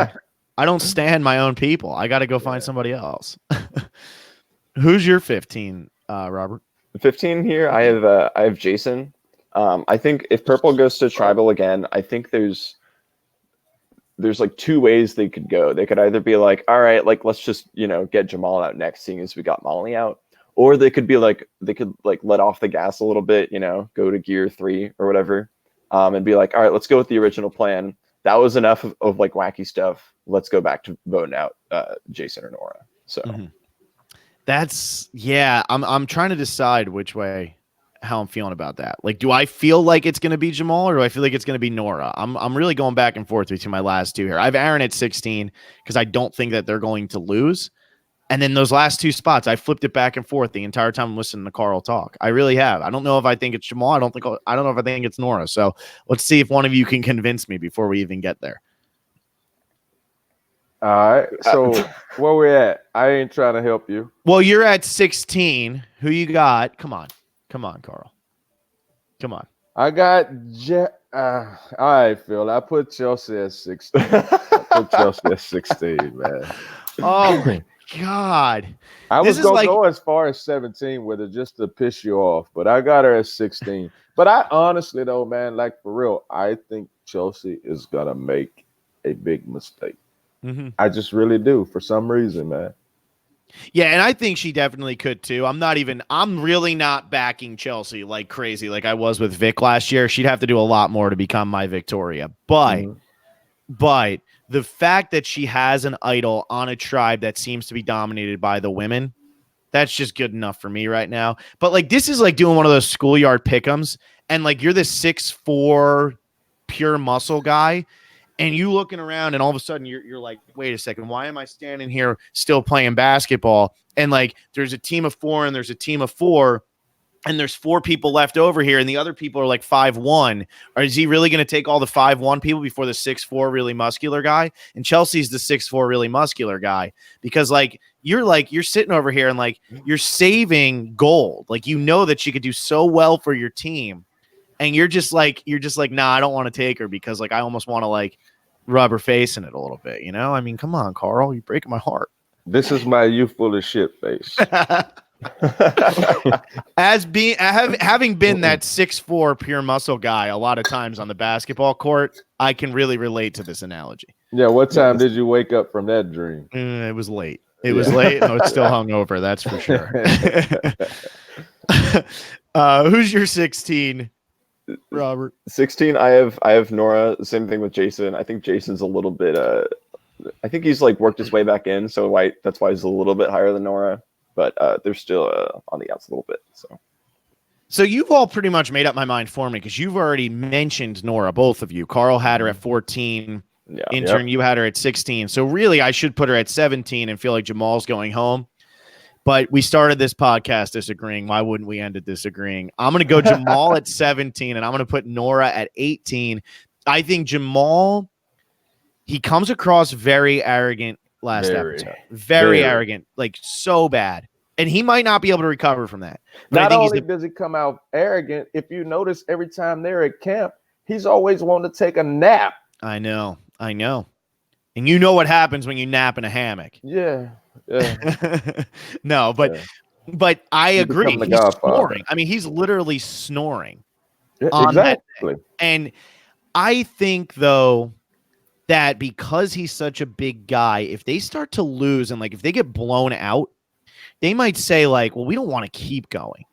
I don't stand my own people. I got to go find somebody else. Who's your 15, Robert? 15 here. I have Jason. I think if Purple goes to Tribal again, I think there's like 2 ways they could go. They could either be like, all right, like let's just get Jamal out next, seeing as we got Molly out, or they could be like let off the gas a little bit, go to gear 3 or whatever. and be like, all right, let's go with the original plan. That was enough of like wacky stuff. Let's go back to voting out Jason or Nora. So I'm trying to decide how I'm feeling about that. Like, do I feel like it's going to be Jamal, or do I feel like it's going to be Nora? I'm really going back and forth between my last two here. I have Aaron at 16 because I don't think that they're going to lose. And then those last two spots, I flipped it back and forth the entire time I'm listening to Carl talk. I really have. I don't know if I think it's Jamal. I don't know if I think it's Nora. So let's see if one of you can convince me before we even get there. All right. So where we at? I ain't trying to help you. Well, you're at 16. Who you got? Come on, Carl. Come on. I got all right, Phil. I put Chelsea at 16. Man. Oh my God. I was gonna go as far as 17 with it just to piss you off, but I got her at 16. But I honestly though, man, like for real, I think Chelsea is gonna make a big mistake. Mm-hmm. I just really do for some reason, man. Yeah, and I think she definitely could too. I'm really not backing Chelsea like crazy like I was with Vic last year. She'd have to do a lot more to become my Victoria. But the fact that she has an idol on a tribe that seems to be dominated by the women, that's just good enough for me right now. But like this is like doing one of those schoolyard pick'ems, and like you're this 6'4" pure muscle guy. And you looking around, and all of a sudden you're like, wait a second, why am I standing here still playing basketball? And like, there's a team of 4 and there's a team of 4, and there's 4 people left over here, and the other people are like 5'1". Or is he really going to take all the 5'1" people before the 6'4" really muscular guy? And Chelsea's the 6'4" really muscular guy, because you're sitting over here and like you're saving gold. Like, you know that she could do so well for your team. And you're just like, nah, I don't want to take her because like I almost want to like rub her face in it a little bit, you know? I mean, come on, Carl, you're breaking my heart. This is my you full of shit face. Having been that 6'4" pure muscle guy a lot of times on the basketball court, I can really relate to this analogy. Yeah, what time did you wake up from that dream? It was late. It was late. I was still hungover, that's for sure. Who's your 16? Robert? 16. I have Nora. Same thing with Jason. I think Jason's a little bit I think he's like worked his way back in, so that's why he's a little bit higher than Nora, but they're still on the outs a little bit. So you've all pretty much made up my mind for me because you've already mentioned Nora, both of you. Carl had her at 14. Yeah. Intern, you had her at 16. So really I should put her at 17 and feel like Jamal's going home. But we started this podcast disagreeing. Why wouldn't we end it disagreeing? I'm going to go Jamal at 17, and I'm going to put Nora at 18. I think Jamal, he comes across very arrogant last episode. Very arrogant, like so bad. And he might not be able to recover from that. But not only does he come out arrogant, if you notice every time they're at camp, he's always wanting to take a nap. I know. And you know what happens when you nap in a hammock. Yeah. No, but I agree. He's snoring. I mean, he's literally snoring. Yeah, exactly. And I think though that because he's such a big guy, if they start to lose and like if they get blown out, they might say like, well, we don't want to keep going.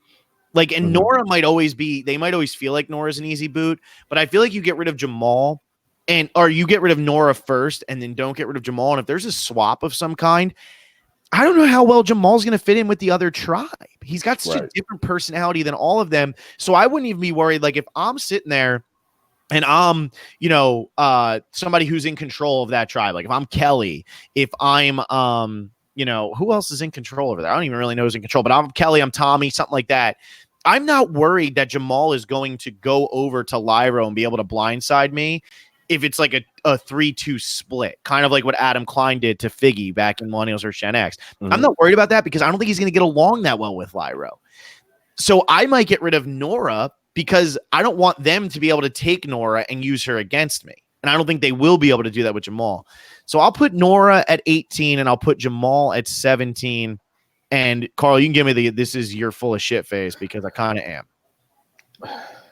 Like, and Nora might always feel like Nora's an easy boot, but I feel like you get rid of Jamal or you get rid of Nora first and then don't get rid of Jamal. And if there's a swap of some kind, I don't know how well Jamal's going to fit in with the other tribe. He's got such a different personality than all of them. So I wouldn't even be worried. Like if I'm sitting there and I'm, somebody who's in control of that tribe, like if I'm Kelly, if I'm, who else is in control over there? I don't even really know who's in control, but I'm Kelly, I'm Tommy, something like that. I'm not worried that Jamal is going to go over to Lyra and be able to blindside me if it's like a 3-2 split, kind of like what Adam Klein did to Figgy back in Millennials or Gen X. I'm not worried about that because I don't think he's going to get along that well with Lyra. So I might get rid of Nora because I don't want them to be able to take Nora and use her against me. And I don't think they will be able to do that with Jamal. So I'll put Nora at 18 and I'll put Jamal at 17. And Carl, you can give me this is your full of shit face because I kind of am.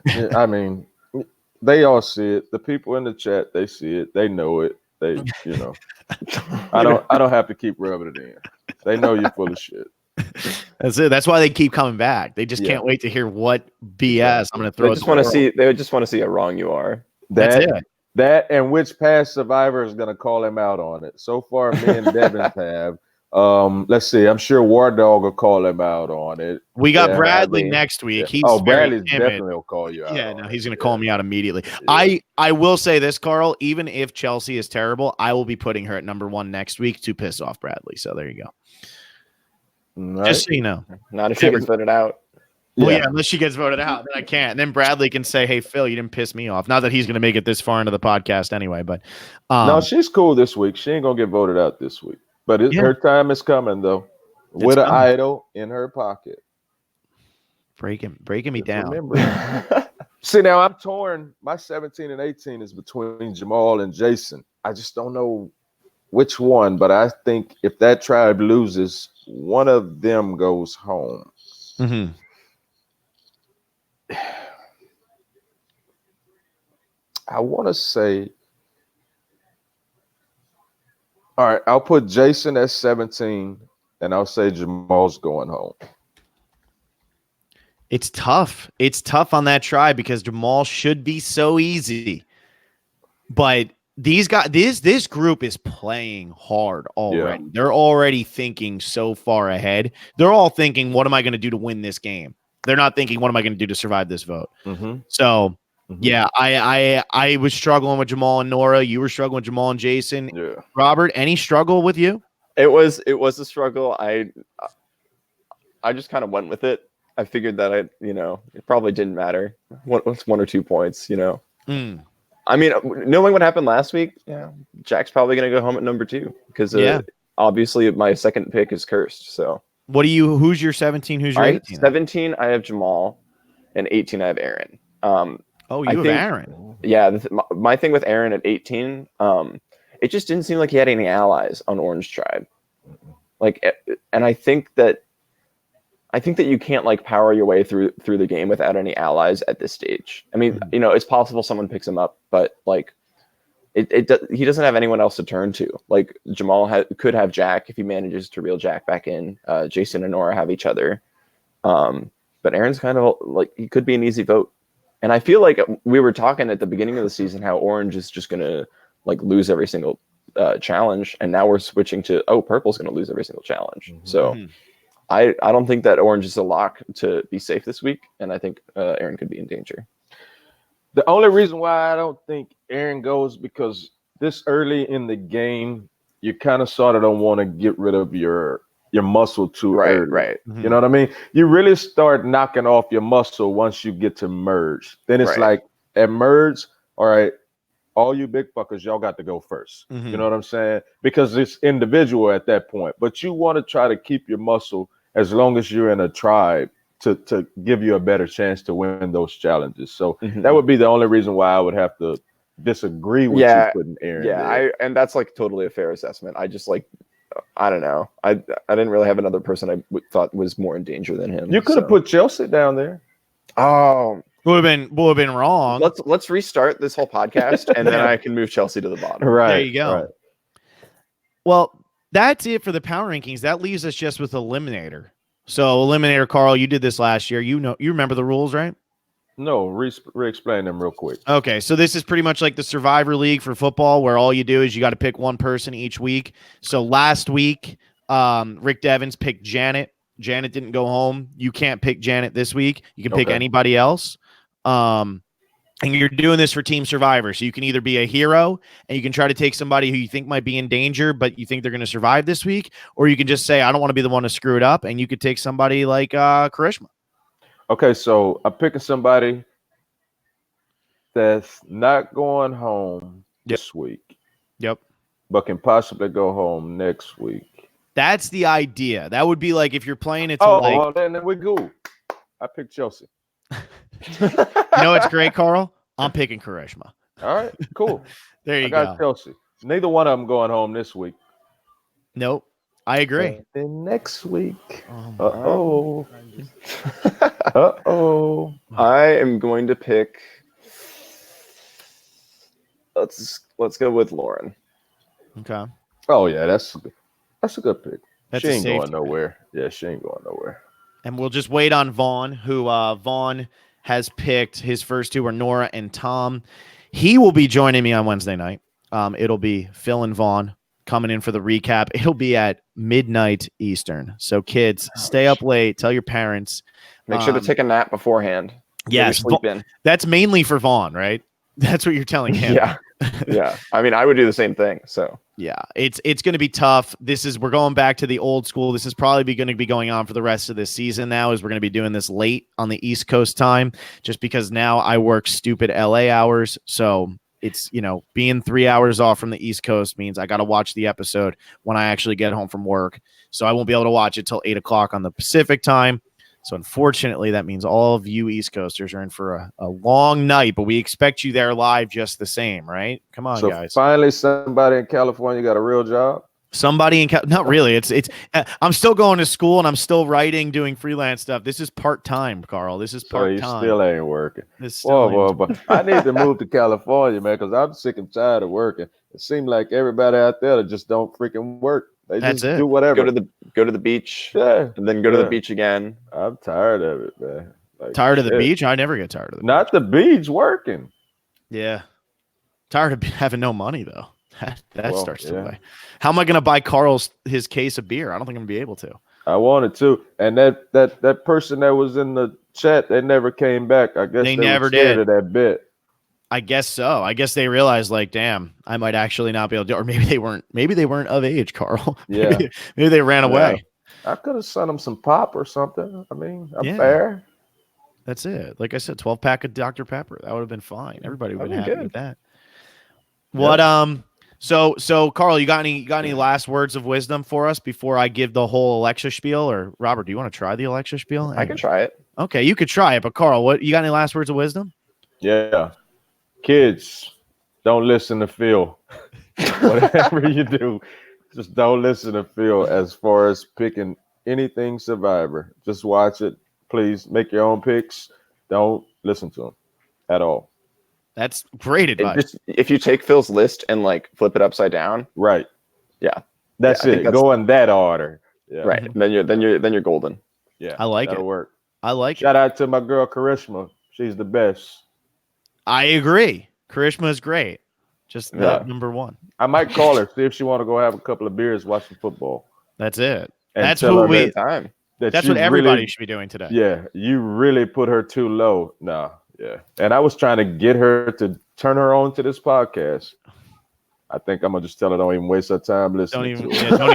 Yeah, I mean, they all see it. The people in the chat, they see it. They know it. I don't have to keep rubbing it in. They know you're full of shit. That's it. That's why they keep coming back. They just can't wait to hear what BS I'm going to throw. They just want to see. They just want to see how wrong you are. That's it. That and which past survivor is going to call him out on it. So far, me and Devin have. Let's see. I'm sure War Dog will call him out on it. We got Bradley next week. Yeah. He's Bradley definitely will call you out. Yeah, no, he's going to call me out immediately. Yeah. I will say this, Carl. Even if Chelsea is terrible, I will be putting her at number 1 next week to piss off Bradley. So there you go. Right. Just so you know. Not if she gets voted out. Well, yeah, unless she gets voted out, then I can't. And then Bradley can say, "Hey, Phil, you didn't piss me off." Not that he's going to make it this far into the podcast anyway, but no, she's cool this week. She ain't gonna get voted out this week, but her time is coming though. With an idol in her pocket, breaking me down. Remember. See, now I'm torn. My 17 and 18 is between Jamal and Jason. I just don't know which one, but I think if that tribe loses, one of them goes home. Mm-hmm. I want to say, all right, I'll put Jason at 17, and I'll say Jamal's going home. It's tough. It's tough on that tribe because Jamal should be so easy. But these guys, this group is playing hard already. Yeah. They're already thinking so far ahead. They're all thinking, what am I going to do to win this game? They're not thinking, what am I going to do to survive this vote? Mm-hmm. So, yeah, I was struggling with Jamal and Nora. You were struggling with Jamal and Jason. Yeah. Robert, any struggle with you? It was a struggle. I just kind of went with it. I figured that it probably didn't matter. What's 1 or 2 points, I mean, knowing what happened last week, Jack's probably going to go home at number 2 because obviously my second pick is cursed. So who's your 17? Who's your 18? 17, I have Jamal, and 18, I have Aaron. You have Aaron. Yeah, my thing with Aaron at 18, it just didn't seem like he had any allies on Orange Tribe. And I think that you can't power your way through the game without any allies at this stage. I mean, it's possible someone picks him up, but he doesn't have anyone else to turn to. Jamal could have Jack if he manages to reel Jack back in. Jason and Nora have each other, but Aaron's kind of he could be an easy vote. And I feel like we were talking at the beginning of the season how Orange is just gonna lose every single challenge, and now we're switching to Purple's gonna lose every single challenge. Mm-hmm. So I don't think that Orange is a lock to be safe this week, and I think Aaron could be in danger. The only reason why I don't think Aaron goes because this early in the game, you kind of sort of don't want to get rid of your muscle too early. Right. Mm-hmm. You know what I mean? You really start knocking off your muscle once you get to merge. Then it's at merge, all right, all you big fuckers, y'all got to go first. Mm-hmm. You know what I'm saying? Because it's individual at that point. But you want to try to keep your muscle as long as you're in a tribe to give you a better chance to win those challenges. So that would be the only reason why I would have to disagree with you putting Aaron there. And that's totally a fair assessment. I just I don't know. I didn't really have another person I thought was more in danger than him. You could have put Chelsea down there. Oh, would have been wrong. Let's restart this whole podcast, and then I can move Chelsea to the bottom. Right. There you go. Right. Well, that's it for the power rankings. That leaves us just with Eliminator. So Eliminator, Carl, you did this last year. You remember the rules, right? No, re-explain them real quick. Okay, so this is pretty much like the Survivor League for football, where all you do is you got to pick one person each week. So last week, Rick Devins picked Janet. Janet didn't go home. You can't pick Janet this week. You can pick anybody else. And you're doing this for Team Survivor. So you can either be a hero and you can try to take somebody who you think might be in danger, but you think they're going to survive this week. Or you can just say, I don't want to be the one to screw it up. And you could take somebody like Karishma. Okay, so I'm picking somebody that's not going home this week. Yep. But can possibly go home next week. That's the idea. That would be like if you're playing it. Well, then we're good. I picked Chelsea. You know what's great, Carl? I'm picking Karishma. All right, cool. There you I got Chelsea. Neither one of them going home this week. Nope. I agree. And then next week. Uh-oh. I am going to pick. Let's go with Lauren. Okay. Oh yeah, that's a good pick. She ain't going nowhere. Yeah, she ain't going nowhere. And we'll just wait on Vaughn, who Vaughn has picked. His first two are Nora and Tom. He will be joining me on Wednesday night. It'll be Phil and Vaughn coming in for the recap. It'll be at midnight Eastern. So kids, stay up late. Tell your parents. Make sure to take a nap beforehand. Yes, sleep in. That's mainly for Vaughn, right? That's what you're telling him. Yeah. Yeah. I mean, I would do the same thing. So yeah, it's going to be tough. We're going back to the old school. This is probably going to be going on for the rest of this season now, is we're going to be doing this late on the East Coast time, just because now I work stupid LA hours. So it's, being 3 hours off from the East Coast means I got to watch the episode when I actually get home from work. So I won't be able to watch it till 8:00 on the Pacific time. So unfortunately, that means all of you East Coasters are in for a long night, but we expect you there live just the same, right? Come on, guys. Finally, somebody in California got a real job. Somebody not really. It's I'm still going to school and I'm still writing, doing freelance stuff. This is part-time, Carl. This is part-time. So you still ain't working. But I need to move to California, man, because I'm sick and tired of working. It seems like everybody out there that just don't freaking work. They just do whatever. Go to the beach, and then go to the beach again. I'm tired of it, man. Tired of the beach? I never get tired of the beach. Not the beach, working. Yeah. Tired of having no money, though. That starts to weigh. How am I going to buy Carl his case of beer? I don't think I'm going to be able to. I wanted to. And that person that was in the chat, they never came back. I guess they never did of that bit. I guess so. I guess they realized, like, damn, I might actually not be able to, or maybe they weren't of age, Carl. Yeah. maybe they ran away. I could have sent them some pop or something. I mean, I'm fair. That's it. Like I said, 12-pack of Dr. Pepper. That would have been fine. Everybody would have been happy with that. What So Carl, you got any last words of wisdom for us before I give the whole Alexa spiel? Or Robert, do you want to try the Alexa spiel? I can try it. Okay, you could try it, but Carl, what you got any last words of wisdom? Yeah. Kids, don't listen to Phil. Whatever you do, just don't listen to Phil as far as picking anything Survivor. Just watch it. Please make your own picks. Don't listen to him at all. That's great advice. If you take Phil's list and like flip it upside down, right? Yeah, that's it. Go in that order. Yeah. Right. Then you're golden. Yeah, I like that'll it. Work. I like Shout out to my girl Karishma. She's the best. I agree. Karishma is great. Just number one. I might call her, see if she want to go have a couple of beers watching football. That's it. And that's what That's what everybody should be doing today. Yeah, you really put her too low. No, yeah. And I was trying to get her to turn her on to this podcast. I think I'm gonna just tell her don't even waste her time listening. Don't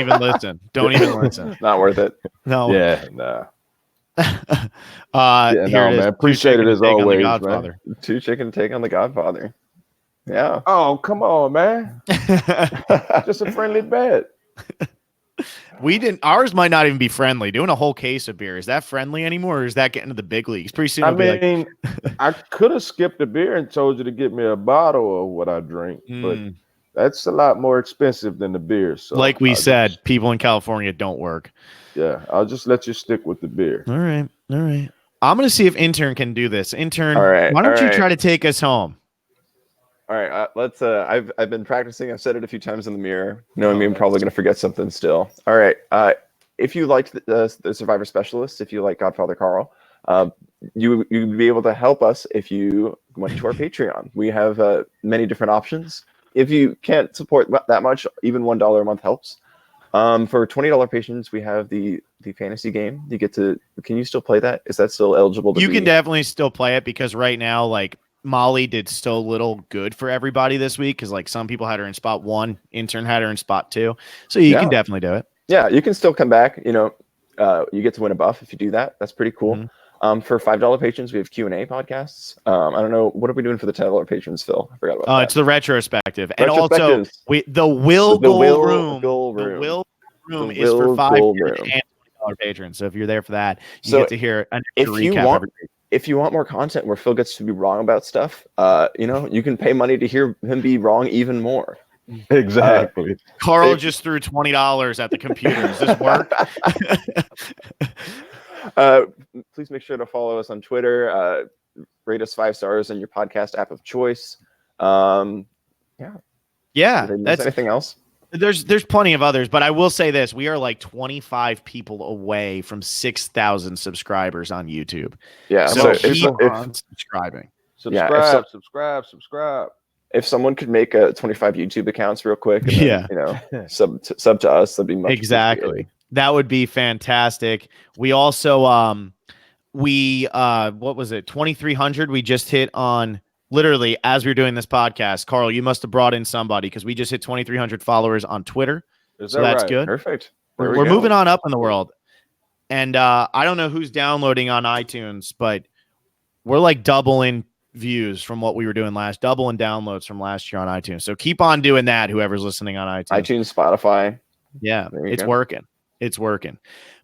even listen. Don't even listen. Not worth it. No. Yeah, nah. Man. Appreciate it as always, man. 2 chicken take on the Godfather. Yeah. Oh, come on, man. Just a friendly bet. Ours might not even be friendly. Doing a whole case of beer, is that friendly anymore, or is that getting to the big leagues? Pretty soon. I could have skipped the beer and told you to get me a bottle of what I drink, but that's a lot more expensive than the beer. So like we said, people in California don't work. Yeah, I'll just let you stick with the beer. All right. I'm gonna see if Intern can do this. Intern, all right, why don't you try to take us home? All right, let's. I've been practicing. I've said it a few times in the mirror, knowing me I'm probably going to forget something still. All right. If you liked the Survivor Specialist, if you like Godfather Carl, you'd be able to help us if you went to our Patreon. We have many different options. If you can't support that much, even $1 a month helps. For $20 patrons, we have the fantasy game. You get to. Can you still play that? Is that still eligible? You can definitely still play it, because right now, like, Molly did so little good for everybody this week, because like some people had her in spot 1, Intern had her in spot 2, so you can definitely do it. Yeah, you can still come back. You get to win a buff if you do that. That's pretty cool. Mm-hmm. For $5 patrons, we have Q&A podcasts. I don't know, what are we doing for the $10 patrons, Phil? I forgot about that. It's the retrospective, and also the Will Goal Room is for $5 and $20 patrons. So if you're there for that, you get to hear a recap. If you want more content where Phil gets to be wrong about stuff, you can pay money to hear him be wrong even more. Exactly. Carl just threw $20 at the computer. Does this work? Please make sure to follow us on Twitter. Rate us 5 stars in your podcast app of choice. Yeah. That's anything else. There's plenty of others, but I will say this: we are like 25 people away from 6,000 subscribers on YouTube. Yeah. So So keep if on subscribing. Subscribe. if someone could make a 25 YouTube accounts real quick, and then, Yeah. you know, sub to us, that'd be much Exactly. appreciated. That would be fantastic. We also what was it? 2,300 we just hit on literally as we were doing this podcast. Carl, you must have brought in somebody because we just hit 2,300 followers on Twitter. So that's good. Perfect. We're moving on up in the world. And I don't know who's downloading on iTunes, but we're like doubling views from what we were doing double in downloads from last year on iTunes. So keep on doing that, whoever's listening on iTunes. iTunes, Spotify. Yeah, it's working. It's working.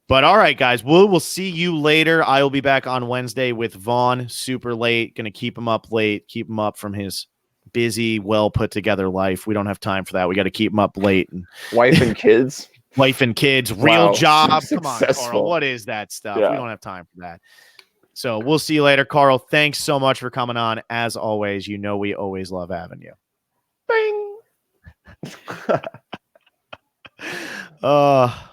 But all right, guys, we'll see you later. I will be back on Wednesday with Vaughn, super late. Going to keep him up late, keep him up from his busy, well put together life. We don't have time for that. We got to keep him up late. And Wife and kids. Wife and kids, real job. Come on, Successful. Carl. What is that stuff? Yeah. We don't have time for that. So we'll see you later. Carl, thanks so much for coming on. As always, you know we always love having you. Bing.